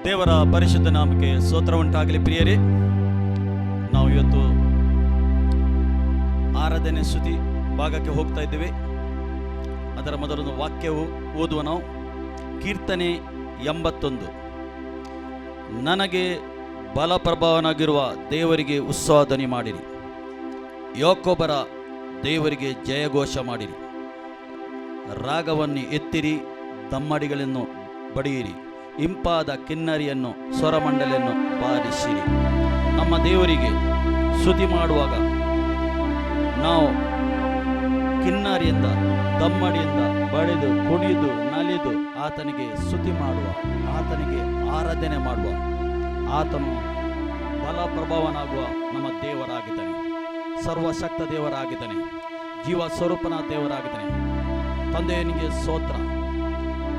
ದೇವರ ಪರಿಶುದ್ಧ ನಾಮಕ್ಕೆ ಸ್ತೋತ್ರ ಉಂಟಾಗಲಿ. ಪ್ರಿಯರೇ, ನಾವು ಇವತ್ತು ಆರಾಧನೆ ಸ್ತುತಿ ಭಾಗಕ್ಕೆ ಹೋಗ್ತಾ ಇದ್ದೇವೆ. ಅದರ ಮೊದಲೊಂದು ವಾಕ್ಯವು ಓದುವ ನಾವು. ಕೀರ್ತನೆ 81. ನನಗೆ ಬಲಪ್ರಭಾವನಾಗಿರುವ ದೇವರಿಗೆ ಉತ್ಸಾಹಧ್ವನಿ ಮಾಡಿರಿ, ಯಾಕೋಬರ ದೇವರಿಗೆ ಜಯಘೋಷ ಮಾಡಿರಿ. ರಾಗವನ್ನು ಎತ್ತಿರಿ, ದಮ್ಮಡಿಗಳನ್ನು ಬಡಿಯಿರಿ, ಇಂಪಾದ ಕಿನ್ನರಿಯನ್ನು ಸ್ವರಮಂಡಲಿಯನ್ನು ಬಾರಿಸಿರಿ. ನಮ್ಮ ದೇವರಿಗೆ ಸ್ತುತಿ ಮಾಡುವಾಗ ನಾವು ಕಿನ್ನರಿಯಿಂದ ದಮ್ಮಡಿಯಿಂದ ಬಡಿದು ಕುಣಿದು ನಲಿದು ಆತನಿಗೆ ಸ್ತುತಿ ಮಾಡುವ, ಆತನಿಗೆ ಆರಾಧನೆ ಮಾಡುವ, ಆತನು ಬಲಪ್ರಭಾವನಾಗುವ ನಮ್ಮ ದೇವರಾಗಿದ್ದಾನೆ. ಸರ್ವಶಕ್ತ ದೇವರಾಗಿದ್ದಾನೆ, ಜೀವ ಸ್ವರೂಪನ ದೇವರಾಗಿದ್ದಾನೆ. ತಂದೆಯನಿಗೆ ಸ್ತೋತ್ರ,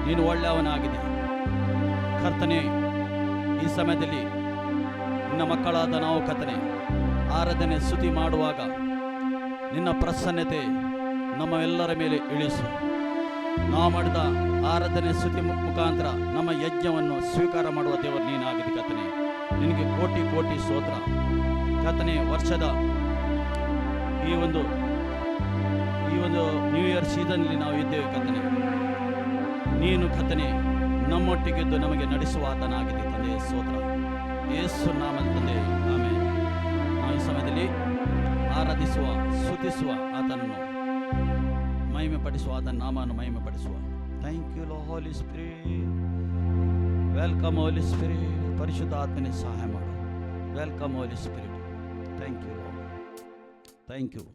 ನೀನು ಒಳ್ಳೆಯವನಾಗಿದೆ. ಕರ್ತನೆ, ಈ ಸಮಯದಲ್ಲಿ ನಿನ್ನ ಮಕ್ಕಳಾದ ನಾವು ಕರ್ತನೆ ಆರಾಧನೆ ಸ್ತುತಿ ಮಾಡುವಾಗ ನಿನ್ನ ಪ್ರಸನ್ನತೆ ನಮ್ಮ ಎಲ್ಲರ ಮೇಲೆ ಇಳಿಸು. ನಾವು ಮಾಡಿದ ಆರಾಧನೆ ಸ್ತುತಿ ಮುಖಾಂತರ ನಮ್ಮ ಯಜ್ಞವನ್ನು ಸ್ವೀಕಾರ ಮಾಡುವ ದೇವರು ನೀನಾಗಿದೆ ಕರ್ತನೆ. ನಿನಗೆ ಕೋಟಿ ಕೋಟಿ ಸ್ತೋತ್ರ ಕರ್ತನೆ. ವರ್ಷದ ಈ ಒಂದು ನ್ಯೂ ಇಯರ್ ಸೀಸನ್ನಲ್ಲಿ ನಾವು ಇದ್ದೇವೆ ಕರ್ತನೆ. ನೀನು ಕರ್ತನೆ ನಮ್ಮೊಟ್ಟಿಗಿದ್ದು ನಮಗೆ ನಡೆಸುವ ಆತನಾಗಿದೆ ತಂದೆ. ಸ್ತೋತ್ರ ಯೇಸು ನಾಮದ ತಂದೆ, ಆಮೇಲೆ ನಾವು ಈ ಸಮಯದಲ್ಲಿ ಆರಾಧಿಸುವ, ಸ್ತುತಿಸುವ, ಆತನನ್ನು ಮಹಿಮೆ ಪಡಿಸುವ, ಆತನ ನಾಮವನ್ನು ಮಹಿಮೆ ಪಡಿಸುವ. Thank you Lord Holy Spirit. Welcome Holy Spirit. ಪರಿಶುದ್ಧ ಆತ್ಮನೇ ಸಹಾಯ ಮಾಡು. Welcome Holy Spirit. Thank you Lord, thank you.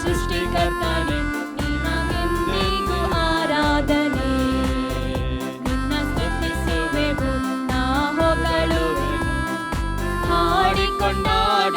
ಸೃಷ್ಟಿಕರ್ತನೆ, ನಿನಗೆಂದಿಗೂ ಆರಾಧನೆ. ನಿನ್ನ ಸ್ತುತಿಸುವೆವು, ನಾ ಹೊಗಳುವೆನು, ಹಾಡಿಕೊಂಡಾಡುವೆನು.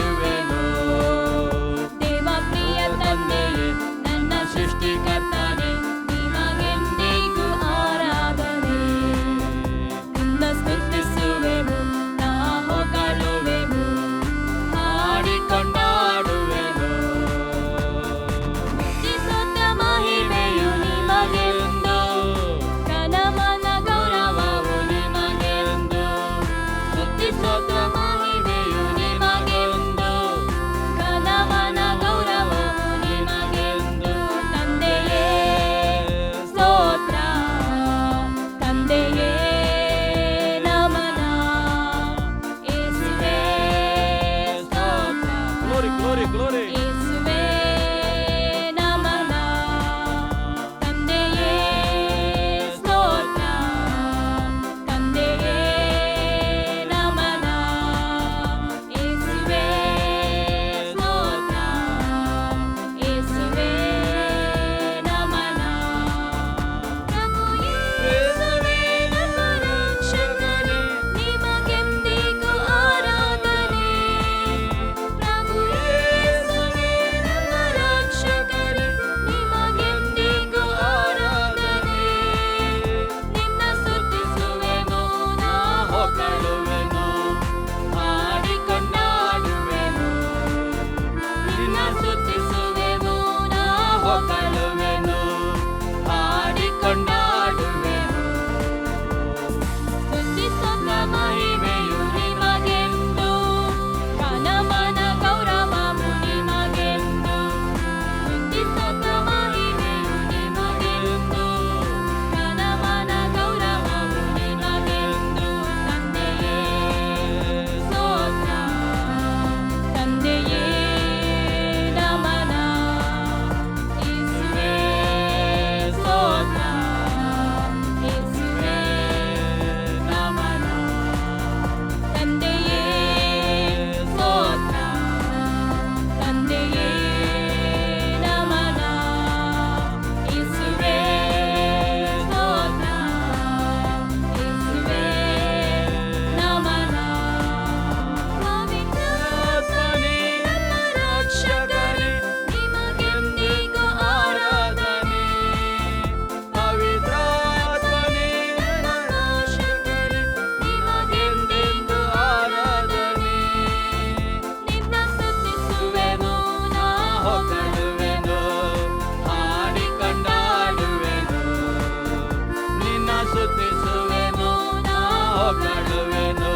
ಸ್ತುತಿಸುವೆನು ನಾ ಹೊಗಳುವೆನು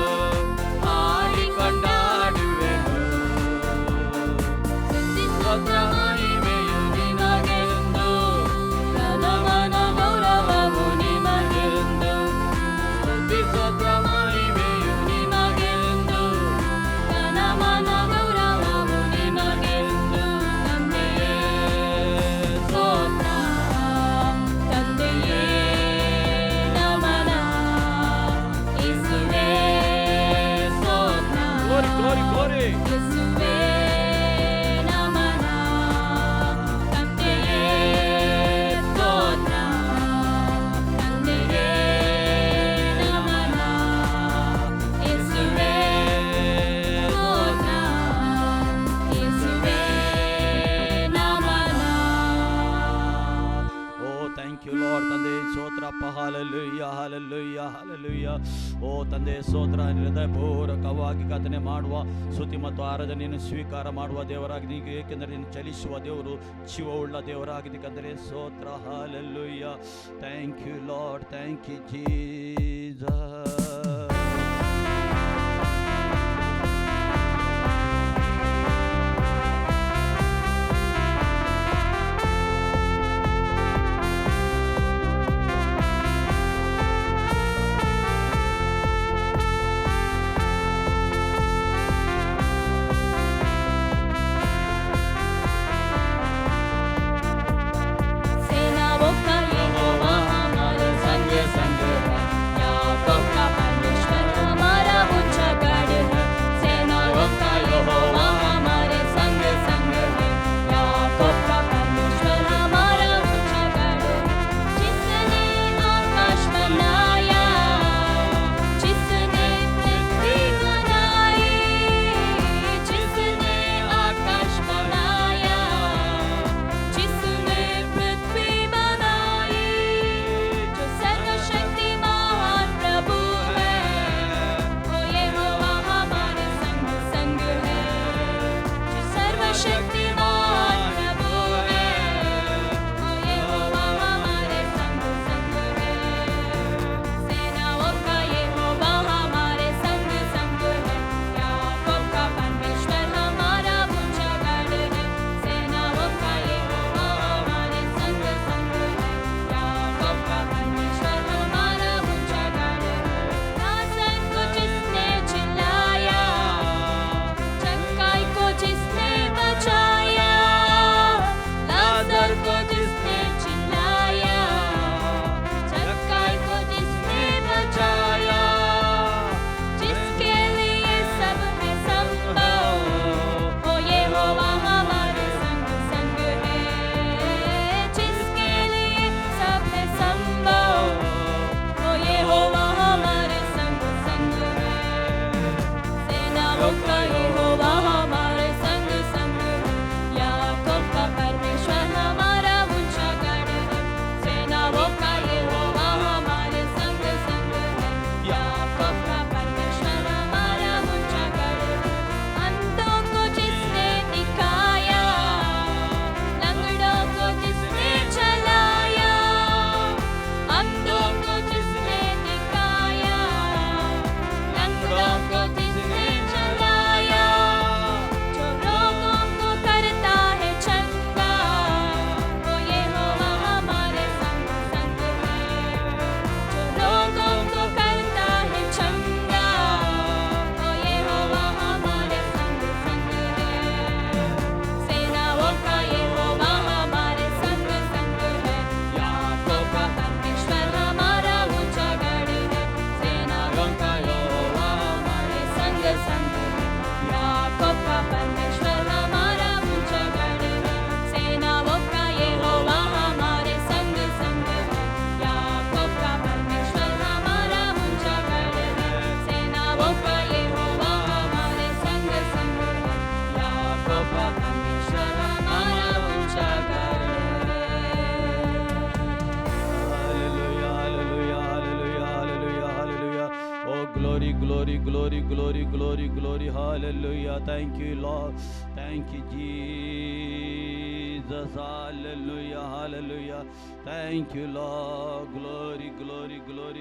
ಹಾಡಿ ಕೊಂಡಾಡುವೆನು ಸ್ತೋತ್ರ ಮಹಿಮೆಯು ನಿನಗೆಂದು ಪ್ರಥಮನ ಗೌರವವು ನಿನಗೆಂದು ಸ್ತುತಿ ಸ್ತೋತ್ರ ಮಹಿಮೆಯು ನಿನಗೆಂದು ಘನಮಾನ ಗೌರವವು ನಿನಗೆಂದು ತಂದೆಯೇ ಸ್ತೋತ್ರ ತಂದೆಯೇ ನಮನ ಯೇಸುವೇ ಸ್ತೋತ್ರ ಗ್ಲೋರಿ ಗ್ಲೋರಿ ಗ್ಲೋರಿ ಯೇಸುವೇ ನಮನ ತಂದೆಯೇ ಸ್ತೋತ್ರ ತಂದೆಯೇ ನಮನ ಯೇಸುವೇ ಸ್ತೋತ್ರ ಯೇಸುವೇ ನಮನ. ಓ ಥ್ಯಾಂಕ್ ಯು ಲಾರ್ಡ್ ತಂದೆ ಸ್ತೋತ್ರಪ್ಪ ಹಾಲೆಲೂಯ ಹಾಲೆಲೂಯ ಹಾಲೆಲೂಯ. ಓ ತಂದೆ ಸ್ತೋತ್ರ ಹೃದಯಪೂರ್ವಕವಾಗಿ ಕಥನೆ ಮಾಡುವ ಸ್ತುತಿ ಮತ್ತು ಆರಾಧನೆಯನ್ನು ಸ್ವೀಕಾರ ಮಾಡುವ ದೇವರಾಗಿದೆ ಈಗ, ಏಕೆಂದರೆ ನೀನು ಚಲಿಸುವ ದೇವರು ಜೀವವುಳ್ಳ ದೇವರಾಗಿದೆ ಕಂದರೆ ಸ್ತೋತ್ರ hallelujah. Thank you Lord, thank you Jesus. सेनाओं का यहोवा हमारे संग संग है, याकूब का परमेश्वर हमारा ऊंचा गढ़ है. सेनाओं का यहोवा हमारे संग संग है, याकूब का परमेश्वर हमारा ऊंचा गढ़ है. जिसने आकाश बनाया, जिसने पृथ्वी बनाई, जिसने आकाश बनाया, जिसने पृथ्वी बनाई, जो सर्वशक्तिमान प्रभु है, वो यहोवा हमारे संग संग है. जो सर्वशक्तिमान प्रभु है, वो यहोवा हमारे संग संग है. सेनाओं का यहोवा हमारे संग संग है, याकूब का परमेश्वर हमारा ऊंचा गढ़ है. सेनाओं का यहोवा हमारे संग संग है, याकूब का परमेश्वर हमारा ऊंचा गढ़ है. नाज़र को जिसने चिल्लाया, चक्काई को जिसने बचाया, नाज़र को जिसने चिल्लाया, चक्काई को जिसने बचाया, जिसके लिए सब है संभव, वो यहोवा हमारे संग संग है. जिसके लिए सब है संभव, वो यहोवा हमारे संग संग है. सेनाओं का यहोवा हमारे संग संग है, याकूब का परमेश्वर हमारा ऊंचा गढ़ है. सेनाओं का यहोवा हमारे संग संग है, याकूब का परमेश्वर हमारा ऊंचा गढ़ है. अंधों को जिसने दिखाया, लंगड़ों को जिसने चलाया, अंधों को जिसने दिखाया, लंगड़ों को जिसने चलाया, जो रोगों को करता है चंगा, वो यहोवा हमारे संग संग है. जो रोगों को करता है चंगा, वो यहोवा हमारे संग संग है. सेनाओं का यहोवा हमारे संग संग है, याकूब का परमेश्वर हमारा ऊंचा गढ़ है. सेनाओं का यहोवा हमारे संग संग है, याकूब का परमेश्वर हमारा ऊंचा गढ़ है. सेनाओं का यहोवा हमारे संग संग है, याकूब का परमेश्वर हमारा ऊंचा गढ़ है. सेनाओं का यहोवा हमारे संग संग है, याकूब का परमेश्वर हमारा ऊंचा गढ़ है. Hallelujah, hallelujah, hallelujah, hallelujah, hallelujah. Oh, glory, glory, glory, glory, glory, glory, hallelujah. Thank you, Lord. Thank you, Jesus. Hallelujah, hallelujah. Thank you, Lord. Glory, glory, glory,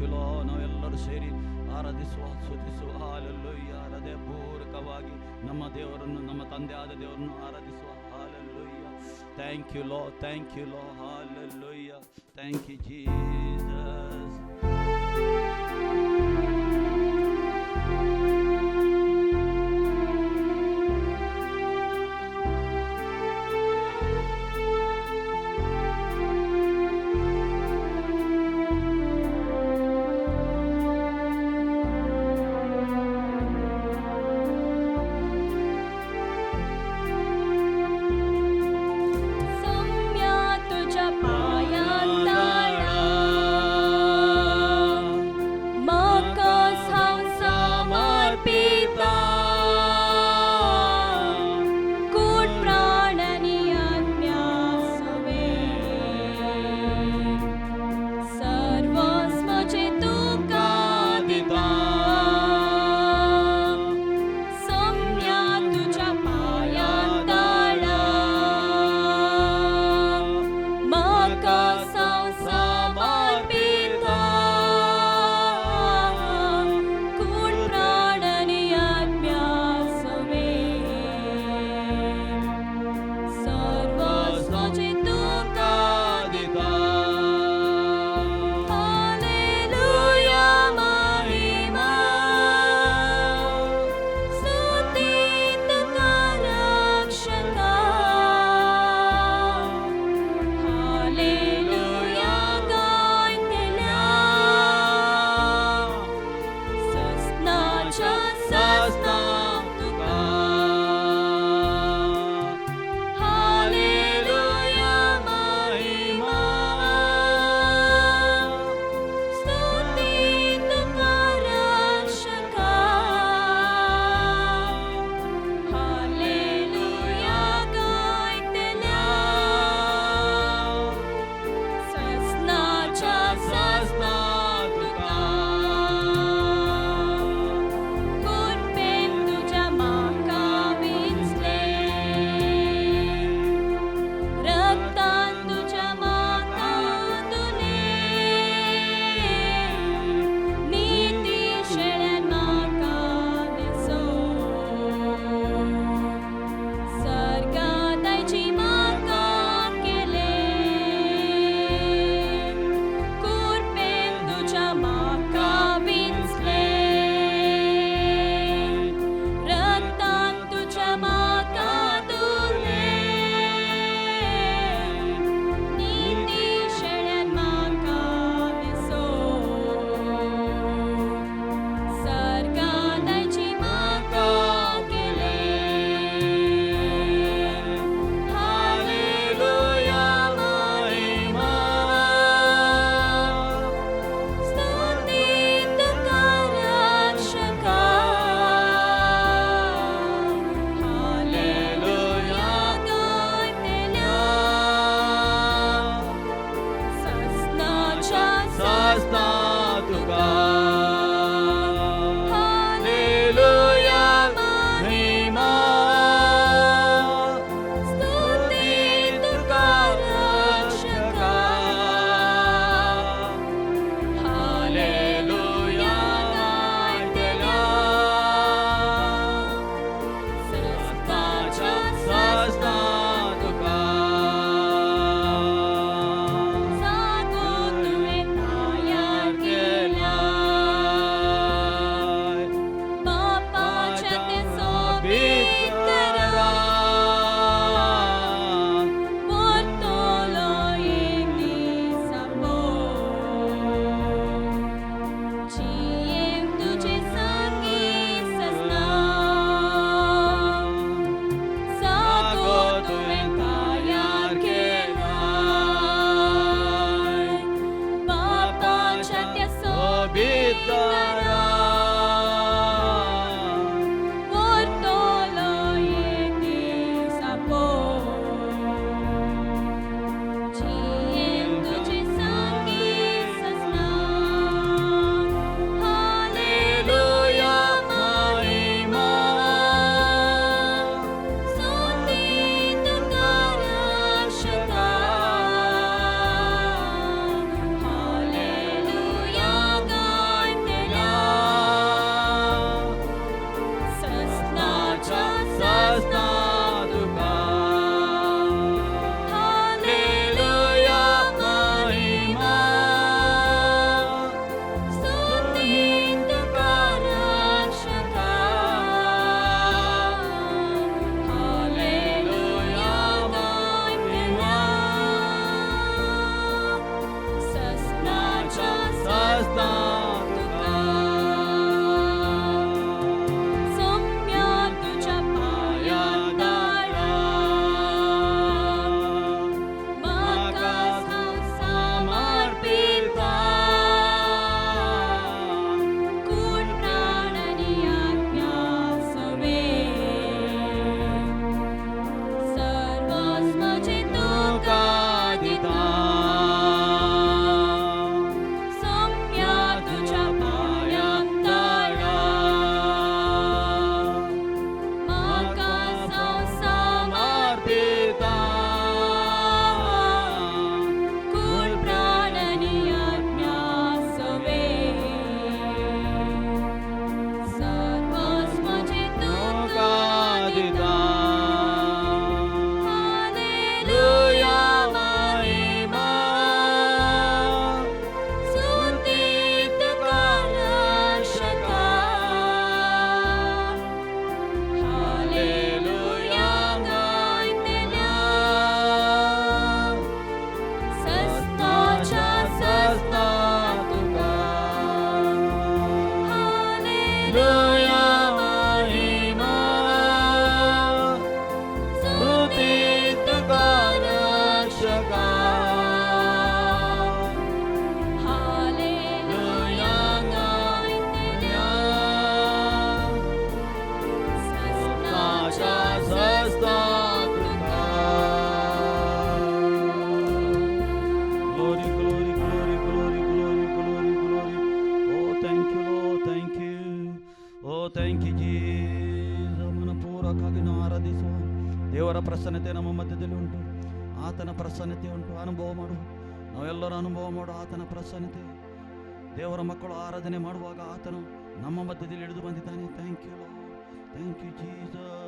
ಯು ಲೋ. ನಾವೆಲ್ಲರೂ ಸೇರಿ ಆರಾಧಿಸುವ ಸ್ತುತಿಸುವ ಹಾಲೆಲೂಯ್ಯ. ಹೃದಯಪೂರ್ವಕವಾಗಿ ನಮ್ಮ ದೇವರನ್ನು, ನಮ್ಮ ತಂದೆಯಾದ ದೇವರನ್ನು ಆರಾಧಿಸುವ hallelujah. Thank you Lord, thank you Lord, hallelujah. Thank you Jesus. सम्या तुझ्या पायांत ताळा, म्हाका सांग समर्पिता. कूड प्राण आनी आत्म्या सवे, सर्वस्वचे तुका दिता. सम्या तुझ्या पायांत ताळा, म्हाका सांग समर्पिता. कूड प्राण आनी आत्म्या सवे, सर्वस्वचे तुका दिता. हालेलुया महिमा, स्तुती तुका रक्षका. हालेलुया गायतल्या, सस्नाच्या सस्ना तुका. हालेलुया महिमा, स्तुती तुका रक्षका. हालेलुया गायतल्या, सस्नाच्या सस्ना तुका. कुर्बेन तुझ्या म्हाका विंचले, रक्तान तुझ्या म्हाका धुले. नीती शेळ्यान म्हाका न्हेसो, सर्गादायची म्हाका केले. कुर्बेन तुझ्या म्हाका विंचले, रक्तान तुझ्या म्हाका धुले. नीती शेळ्यान म्हाका न्हेसो, सर्गादायची म्हाका केले. हालेलुया महिमा, स्तुती तुका रक्षका. हालेलुया गायतल्या, सस्नाच्या सस्ना तुका. हालेलुया महिमा, स्तुती तुका रक्षका. हालेलुया गायतल्या, सस्नाच्या सस्ना तुका. सागो तुवें ताया ಪ್ರಸನ್ನತೆ ನಮ್ಮ ಮಧ್ಯದಲ್ಲಿ ಉಂಟು. ಆತನ ಪ್ರಸನ್ನತೆ ಉಂಟು. ಅನುಭವ ಮಾಡು, ನಾವೆಲ್ಲರೂ ಅನುಭವ ಮಾಡು ಆತನ ಪ್ರಸನ್ನತೆ. ದೇವರ ಮಕ್ಕಳು ಆರಾಧನೆ ಮಾಡುವಾಗ ಆತನು ನಮ್ಮ ಮಧ್ಯದಲ್ಲಿ ಇಳಿದು ಬಂದಿದ್ದಾನೆ. Thank you Lord, thank you Jesus.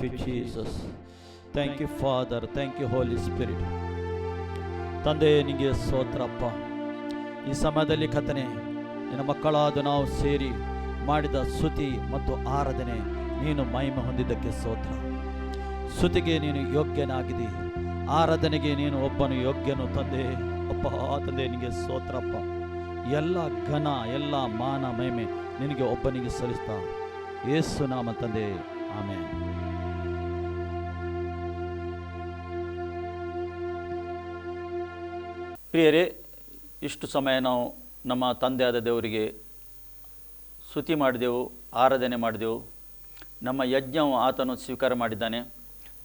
You Jesus. Thank you Father, thank you Holy Spirit. ತಂದೆ ನಿಮಗೆ ಸ್ತೋತ್ರಪ್ಪ. ಈ ಸಮಯದಲ್ಲಿ ಕರ್ತನೇ, ನಿನ್ನ ಮಕ್ಕಳಾದ ನಾವು ಸೇರಿ ಮಾಡಿದ ಸ್ತುತಿ ಮತ್ತು ಆರಾಧನೆ ನೀನು ಮಹಿಮೆ ಹೊಂದಿದ್ದಕ್ಕೆ ಸ್ತೋತ್ರ. ಸ್ತುತಿಗೆ ನೀನು ಯೋಗ್ಯನಾಗಿದ್ದಿ, ಆರಾಧನೆಗೆ ನೀನು ಒಬ್ಬನು ಯೋಗ್ಯನು ತಂದೆ. ಅಪ್ಪ ತಂದೆ ನಿನಗೆ ಸ್ತೋತ್ರಪ್ಪ. ಎಲ್ಲ ಘನ ಎಲ್ಲ ಮಾನ ಮಹಿಮೆ ನಿನಗೆ ಒಬ್ಬನಿಗೆ ಸಲ್ಲಿಸ್ತಾ ಯೇಸು ನಾಮ ತಂದೆ, ಆಮೆನ್. ಪ್ರಿಯರೇ, ಇಷ್ಟು ಸಮಯ ನಾವು ನಮ್ಮ ತಂದೆಯಾದ ದೇವರಿಗೆ ಸ್ತುತಿ ಮಾಡಿದೆವು, ಆರಾಧನೆ ಮಾಡಿದೆವು. ನಮ್ಮ ಯಜ್ಞವು ಆತನು ಸ್ವೀಕಾರ ಮಾಡಿದ್ದಾನೆ.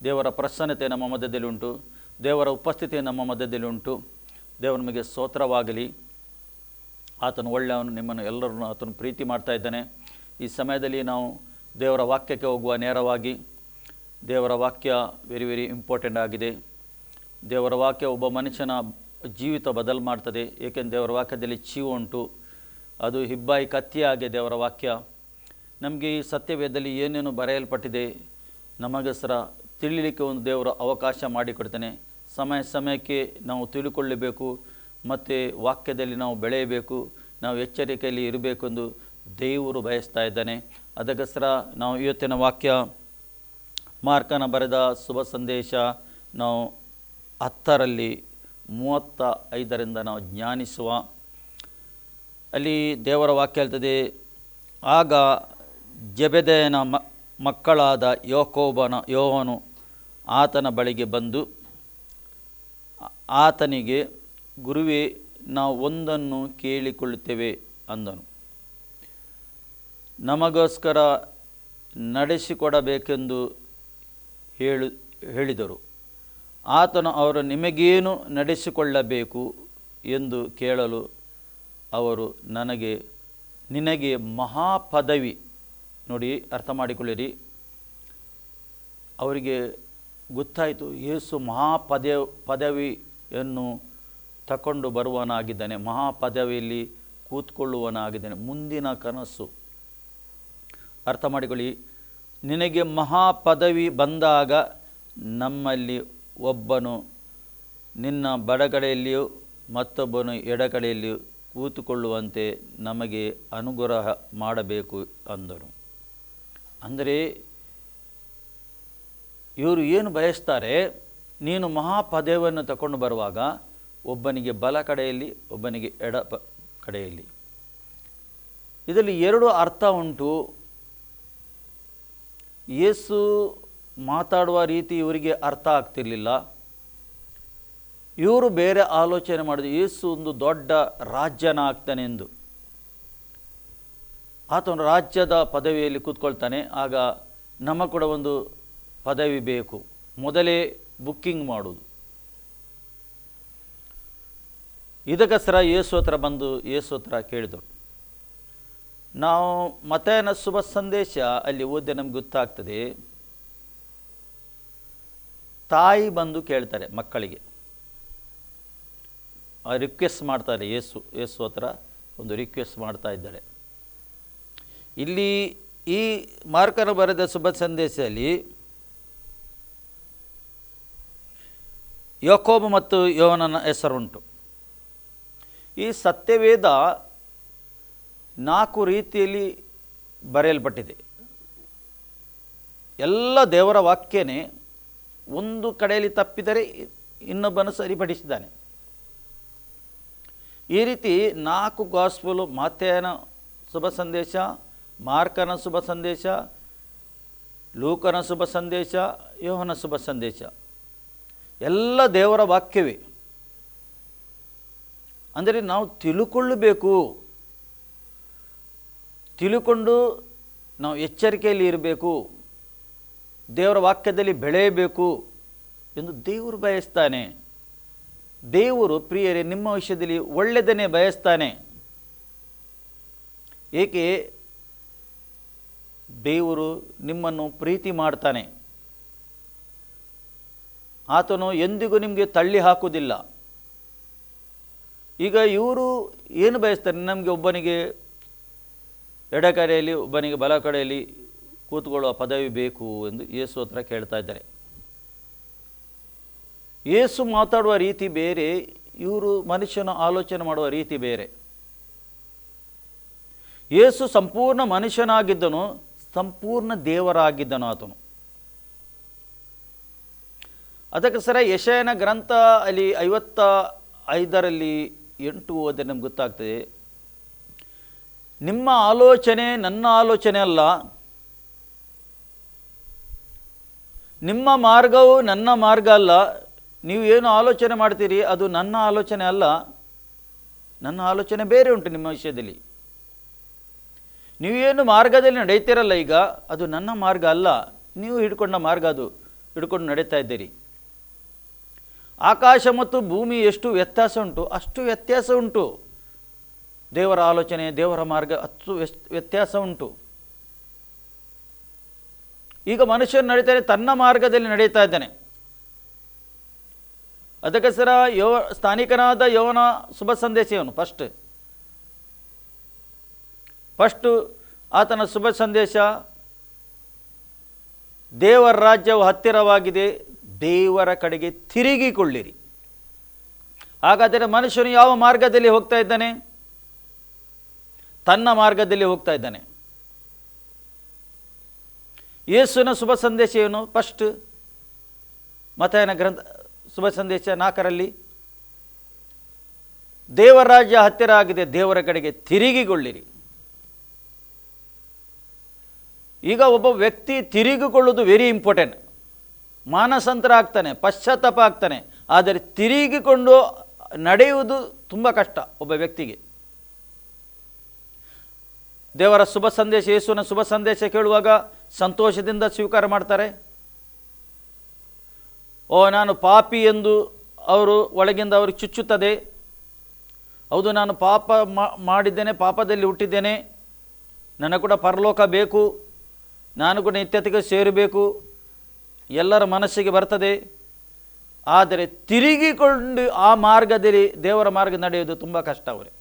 ದೇವರ ಪ್ರಸನ್ನತೆ ನಮ್ಮ ಮಧ್ಯದಲ್ಲಿ ಉಂಟು, ದೇವರ ಉಪಸ್ಥಿತಿ ನಮ್ಮ ಮಧ್ಯದಲ್ಲಿ ಉಂಟು. ದೇವರ ನಮಗೆ ಸ್ತೋತ್ರವಾಗಲಿ. ಆತನು ಒಳ್ಳೆಯವನು, ನಿಮ್ಮನ್ನು ಎಲ್ಲರನ್ನು ಆತನು ಪ್ರೀತಿ ಮಾಡ್ತಾ ಇದ್ದಾನೆ. ಈ ಸಮಯದಲ್ಲಿ ನಾವು ದೇವರ ವಾಕ್ಯಕ್ಕೆ ಹೋಗುವ ನೇರವಾಗಿ. ದೇವರ ವಾಕ್ಯ ವೆರಿ ವೆರಿ ಇಂಪಾರ್ಟೆಂಟ್ ಆಗಿದೆ. ದೇವರ ವಾಕ್ಯ ಒಬ್ಬ ಮನುಷ್ಯನ ಜೀವಿತ ಬದಲು ಮಾಡ್ತದೆ. ಏಕೆಂದರೆ ದೇವರ ವಾಕ್ಯದಲ್ಲಿ ಜೀವ ಉಂಟು, ಅದು ಹಿಬ್ಬಾಯಿ ಕತ್ತಿಯಾಗೆ ದೇವರ ವಾಕ್ಯ. ನಮಗೆ ಈ ಸತ್ಯವೇದದಲ್ಲಿ ಏನೇನು ಬರೆಯಲ್ಪಟ್ಟಿದೆ ನಮಗೋಸ್ಕರ ತಿಳಿಲಿಕ್ಕೆ ಒಂದು ದೇವರ ಅವಕಾಶ ಮಾಡಿಕೊಡ್ತಾನೆ. ಸಮಯ ಸಮಯಕ್ಕೆ ನಾವು ತಿಳ್ಕೊಳ್ಳಬೇಕು ಮತ್ತು ವಾಕ್ಯದಲ್ಲಿ ನಾವು ಬೆಳೆಯಬೇಕು, ನಾವು ಎಚ್ಚರಿಕೆಯಲ್ಲಿ ಇರಬೇಕೆಂದು ದೇವರು ಬಯಸ್ತಾ ಇದ್ದಾನೆ. ಅದಕ್ಕೋಸ್ಕರ ನಾವು ಇವತ್ತಿನ ವಾಕ್ಯ ಮಾರ್ಕನ ಬರೆದ ಶುಭ ಸಂದೇಶ ನಾವು 10:35 ನಾವು ಜ್ಞಾನಿಸುವ. ಅಲ್ಲಿ ದೇವರ ವಾಕ್ಯ ಹೇಳ್ತದೆ, ಆಗ ಜೆಬೆದೆಯನ ಮಕ್ಕಳಾದ ಯೋಹನು ಆತನ ಬಳಿಗೆ ಬಂದು ಆತನಿಗೆ, ಗುರುವೇ, ನಾವು ಒಂದನ್ನು ಕೇಳಿಕೊಳ್ಳುತ್ತೇವೆ ಅಂದನು. ನಮಗೋಸ್ಕರ ನಡೆಸಿಕೊಡಬೇಕೆಂದು ಹೇಳಿದರು. ಆತನು ಅವರು, ನಿಮಗೇನು ನಡೆಸಿಕೊಳ್ಳಬೇಕು ಎಂದು ಕೇಳಲು ಅವರು, ನಿನಗೆ ಮಹಾಪದವಿ. ನೋಡಿ, ಅರ್ಥ ಮಾಡಿಕೊಳ್ಳಿರಿ. ಅವರಿಗೆ ಗೊತ್ತಾಯಿತು, ಯೇಸು ಪದವಿಯನ್ನು ತಗೊಂಡು ಬರುವನಾಗಿದ್ದಾನೆ, ಮಹಾಪದವಿಯಲ್ಲಿ ಕೂತ್ಕೊಳ್ಳುವನಾಗಿದ್ದಾನೆ. ಮುಂದಿನ ಕನಸು ಅರ್ಥ ಮಾಡಿಕೊಳ್ಳಿ. ನಿನಗೆ ಮಹಾಪದವಿ ಬಂದಾಗ ನಮ್ಮಲ್ಲಿ ಒಬ್ಬನು ನಿನ್ನ ಬಡಗಡೆಯಲ್ಲಿಯೂ ಮತ್ತೊಬ್ಬನು ಎಡಗಡೆಯಲ್ಲಿಯೂ ಕೂತುಕೊಳ್ಳುವಂತೆ ನಮಗೆ ಅನುಗ್ರಹ ಮಾಡಬೇಕು ಅಂದರು. ಅಂದರೆ ಇವರು ಏನು ಬಯಸ್ತಾರೆ, ನೀನು ಮಹಾಪದವಿಯನ್ನು ತಗೊಂಡು ಬರುವಾಗ ಒಬ್ಬನಿಗೆ ಬಲ ಕಡೆಯಲ್ಲಿ ಒಬ್ಬನಿಗೆ ಎಡ ಕಡೆಯಲ್ಲಿ. ಇದರಲ್ಲಿ ಎರಡು ಅರ್ಥ ಉಂಟು. ಯೇಸು ಮಾತಾಡುವ ರೀತಿ ಇವರಿಗೆ ಅರ್ಥ ಆಗ್ತಿರಲಿಲ್ಲ. ಇವರು ಬೇರೆ ಆಲೋಚನೆ ಮಾಡಿದ್ರು, ಯೇಸು ಒಂದು ದೊಡ್ಡ ರಾಜ್ಯನ ಆಗ್ತಾನೆ ಎಂದು. ಆತನು ರಾಜ್ಯದ ಪದವಿಯಲ್ಲಿ ಕೂತ್ಕೊಳ್ತಾನೆ. ಆಗ ನಮ್ಮ ಕೂಡ ಒಂದು ಪದವಿ ಬೇಕು, ಮೊದಲೇ ಬುಕ್ಕಿಂಗ್ ಮಾಡುವುದು. ಇದಕ್ಕೋಸ್ಕರ ಯೇಸು ಹತ್ರ ಬಂದು ಯೇಸು ಹತ್ರ ಕೇಳಿದರು. ನಾವು ಮತ್ತಾಯನ ಶುಭ ಸಂದೇಶ ಅಲ್ಲಿ ಓದಿ ನಮ್ಗೆ ಗೊತ್ತಾಗ್ತದೆ. ತಾಯಿ ಬಂದು ಕೇಳ್ತಾರೆ ಮಕ್ಕಳಿಗೆ, ರಿಕ್ವೆಸ್ಟ್ ಮಾಡ್ತಾರೆ. ಯೇಸು ಹತ್ರ ಒಂದು ರಿಕ್ವೆಸ್ಟ್ ಮಾಡ್ತಾ ಇದ್ದಾಳೆ. ಇಲ್ಲಿ ಈ ಮಾರ್ಕನ ಬರೆದ ಶುಭ ಸಂದೇಶದಲ್ಲಿ ಯಾಕೋಬ ಮತ್ತು ಯೋಹನನ ಹೆಸರುಂಟು. ಈ ಸತ್ಯವೇದ 4 ರೀತಿಯಲ್ಲಿ ಬರೆಯಲ್ಪಟ್ಟಿದೆ. ಎಲ್ಲ ದೇವರ ವಾಕ್ಯನೇ ಒಂದು ಕಡೆಯಲ್ಲಿ ತಪ್ಪಿದರೆ ಇನ್ನೊಬ್ಬನು ಸರಿಪಡಿಸಿದ್ದಾನೆ. ಈ ರೀತಿ 4 ಗಾಸ್ಪಲ್, ಮತ್ತಾಯನ ಶುಭ ಸಂದೇಶ, ಮಾರ್ಕನ ಶುಭ ಸಂದೇಶ, ಲೂಕನ ಶುಭ ಸಂದೇಶ, ಯೋಹನ ಶುಭ ಸಂದೇಶ ಎಲ್ಲ ದೇವರ ವಾಕ್ಯವೇ. ಅಂದರೆ ನಾವು ತಿಳ್ಕೊಳ್ಳಬೇಕು, ತಿಳ್ಕೊಂಡು ನಾವು ಎಚ್ಚರಿಕೆಯಲ್ಲಿ ಇರಬೇಕು, ದೇವರ ವಾಕ್ಯದಲ್ಲಿ ಬೆಳೆಯಬೇಕು ಎಂದು ದೇವರು ಬಯಸ್ತಾನೆ. ದೇವರು ಪ್ರಿಯರೇ ನಿಮ್ಮ ವಿಷಯದಲ್ಲಿ ಒಳ್ಳೆಯದನ್ನೇ ಬಯಸ್ತಾನೆ. ಏಕೆ? ದೇವರು ನಿಮ್ಮನ್ನು ಪ್ರೀತಿ ಮಾಡ್ತಾನೆ. ಆತನು ಎಂದಿಗೂ ನಿಮಗೆ ತಳ್ಳಿ ಹಾಕುವುದಿಲ್ಲ. ಈಗ ಇವರು ಏನು ಬಯಸ್ತಾರೆ? ನಮಗೆ ಒಬ್ಬನಿಗೆ ಎಡ ಕಡೆಯಲ್ಲಿ ಒಬ್ಬನಿಗೆ ಬಲ ಕಡೆಯಲ್ಲಿ ಕೂತ್ಕೊಳ್ಳುವ ಪದವಿ ಬೇಕು ಎಂದು ಯೇಸು ಹತ್ರ ಕೇಳ್ತಾ ಇದ್ದಾರೆ. ಯೇಸು ಮಾತಾಡುವ ರೀತಿ ಬೇರೆ, ಇವರು ಮನುಷ್ಯನ ಆಲೋಚನೆ ಮಾಡುವ ರೀತಿ ಬೇರೆ. ಯೇಸು ಸಂಪೂರ್ಣ ಮನುಷ್ಯನಾಗಿದ್ದನು, ಸಂಪೂರ್ಣ ದೇವರಾಗಿದ್ದನು ಆತನು. ಅದಕ್ಕೋಸ್ಕರ ಯೆಶಾಯನ ಗ್ರಂಥ ಅಲ್ಲಿ 55:8 ಓದಿದ್ರೆ ನಮ್ಗೆ ಗೊತ್ತಾಗ್ತದೆ, ನಿಮ್ಮ ಆಲೋಚನೆ ನನ್ನ ಆಲೋಚನೆ ಅಲ್ಲ, ನಿಮ್ಮ ಮಾರ್ಗವು ನನ್ನ ಮಾರ್ಗ ಅಲ್ಲ. ನೀವು ಏನು ಆಲೋಚನೆ ಮಾಡ್ತೀರಿ ಅದು ನನ್ನ ಆಲೋಚನೆ ಅಲ್ಲ, ನನ್ನ ಆಲೋಚನೆ ಬೇರೆ ಉಂಟು ನಿಮ್ಮ ವಿಷಯದಲ್ಲಿ. ನೀವೇನು ಮಾರ್ಗದಲ್ಲಿ ನಡೀತೀರಲ್ಲ ಈಗ, ಅದು ನನ್ನ ಮಾರ್ಗ ಅಲ್ಲ, ನೀವು ಹಿಡ್ಕೊಂಡ ಮಾರ್ಗ ಅದು ಹಿಡ್ಕೊಂಡು ನಡೀತಾ ಇದ್ದೀರಿ. ಆಕಾಶ ಮತ್ತು ಭೂಮಿ ಎಷ್ಟು ವ್ಯತ್ಯಾಸ ಉಂಟು ಅಷ್ಟು ವ್ಯತ್ಯಾಸ ಉಂಟು. ದೇವರ ಆಲೋಚನೆ, ದೇವರ ಮಾರ್ಗ ಅಷ್ಟು ವ್ಯತ್ಯಾಸ ಉಂಟು. ಈಗ ಮನುಷ್ಯನು ನಡೀತಾನೆ, ತನ್ನ ಮಾರ್ಗದಲ್ಲಿ ನಡೀತಾ ಇದ್ದಾನೆ. ಅದಕ್ಕೋಸ್ಕರ ಸ್ಥಾನಿಕನಾದ ಯೋವನ ಶುಭ ಸಂದೇಶ ಇವನು ಫಸ್ಟು ಆತನ ಶುಭ ಸಂದೇಶ, ದೇವರ ರಾಜ್ಯವು ಹತ್ತಿರವಾಗಿದೆ, ದೇವರ ಕಡೆಗೆ ತಿರುಗಿಕೊಳ್ಳಿರಿ. ಹಾಗಾದರೆ ಮನುಷ್ಯನು ಯಾವ ಮಾರ್ಗದಲ್ಲಿ ಹೋಗ್ತಾ ಇದ್ದಾನೆ? ತನ್ನ ಮಾರ್ಗದಲ್ಲಿ ಹೋಗ್ತಾ ಇದ್ದಾನೆ. ಯೇಸುವಿನ ಶುಭ ಸಂದೇಶ ಏನು? ಫಸ್ಟ್ ಮತ್ತಾಯನ ಗ್ರಂಥ ಶುಭ ಸಂದೇಶ 4 ದೇವರ ರಾಜ್ಯ ಹತ್ತಿರ ಆಗಿದೆ, ದೇವರ ಕಡೆಗೆ ತಿರುಗಿಕೊಳ್ಳಿರಿ. ಈಗ ಒಬ್ಬ ವ್ಯಕ್ತಿ ತಿರುಗಿಕೊಳ್ಳೋದು ವೆರಿ ಇಂಪಾರ್ಟೆಂಟ್. ಮಾನಸಾಂತರ ಆಗ್ತಾನೆ, ಪಶ್ಚಾತ್ತಾಪ ಆಗ್ತಾನೆ, ಆದರೆ ತಿರುಗಿಕೊಂಡು ನಡೆಯುವುದು ತುಂಬ ಕಷ್ಟ ಒಬ್ಬ ವ್ಯಕ್ತಿಗೆ. ದೇವರ ಶುಭ ಸಂದೇಶ, ಯೇಸುವಿನ ಶುಭ ಸಂದೇಶ ಕೇಳುವಾಗ ಸಂತೋಷದಿಂದ ಸ್ವೀಕಾರ ಮಾಡ್ತಾರೆ. ನಾನು ಪಾಪಿ ಎಂದು ಅವರು ಒಳಗಿಂದ ಅವ್ರಿಗೆ ಚುಚ್ಚುತ್ತದೆ. ಹೌದು, ನಾನು ಪಾಪ ಮಾಡಿದ್ದೇನೆ, ಪಾಪದಲ್ಲಿ ಹುಟ್ಟಿದ್ದೇನೆ, ನನಗೆ ಕೂಡ ಪರಲೋಕ ಬೇಕು, ನಾನು ಕೂಡ ನಿತ್ಯತೆಗೆ ಸೇರಬೇಕು, ಎಲ್ಲರ ಮನಸ್ಸಿಗೆ ಬರ್ತದೆ. ಆದರೆ ತಿರುಗಿಕೊಂಡು ಆ ಮಾರ್ಗದಲ್ಲಿ ದೇವರ ಮಾರ್ಗ ನಡೆಯೋದು ತುಂಬ ಕಷ್ಟ ಅವರೇ,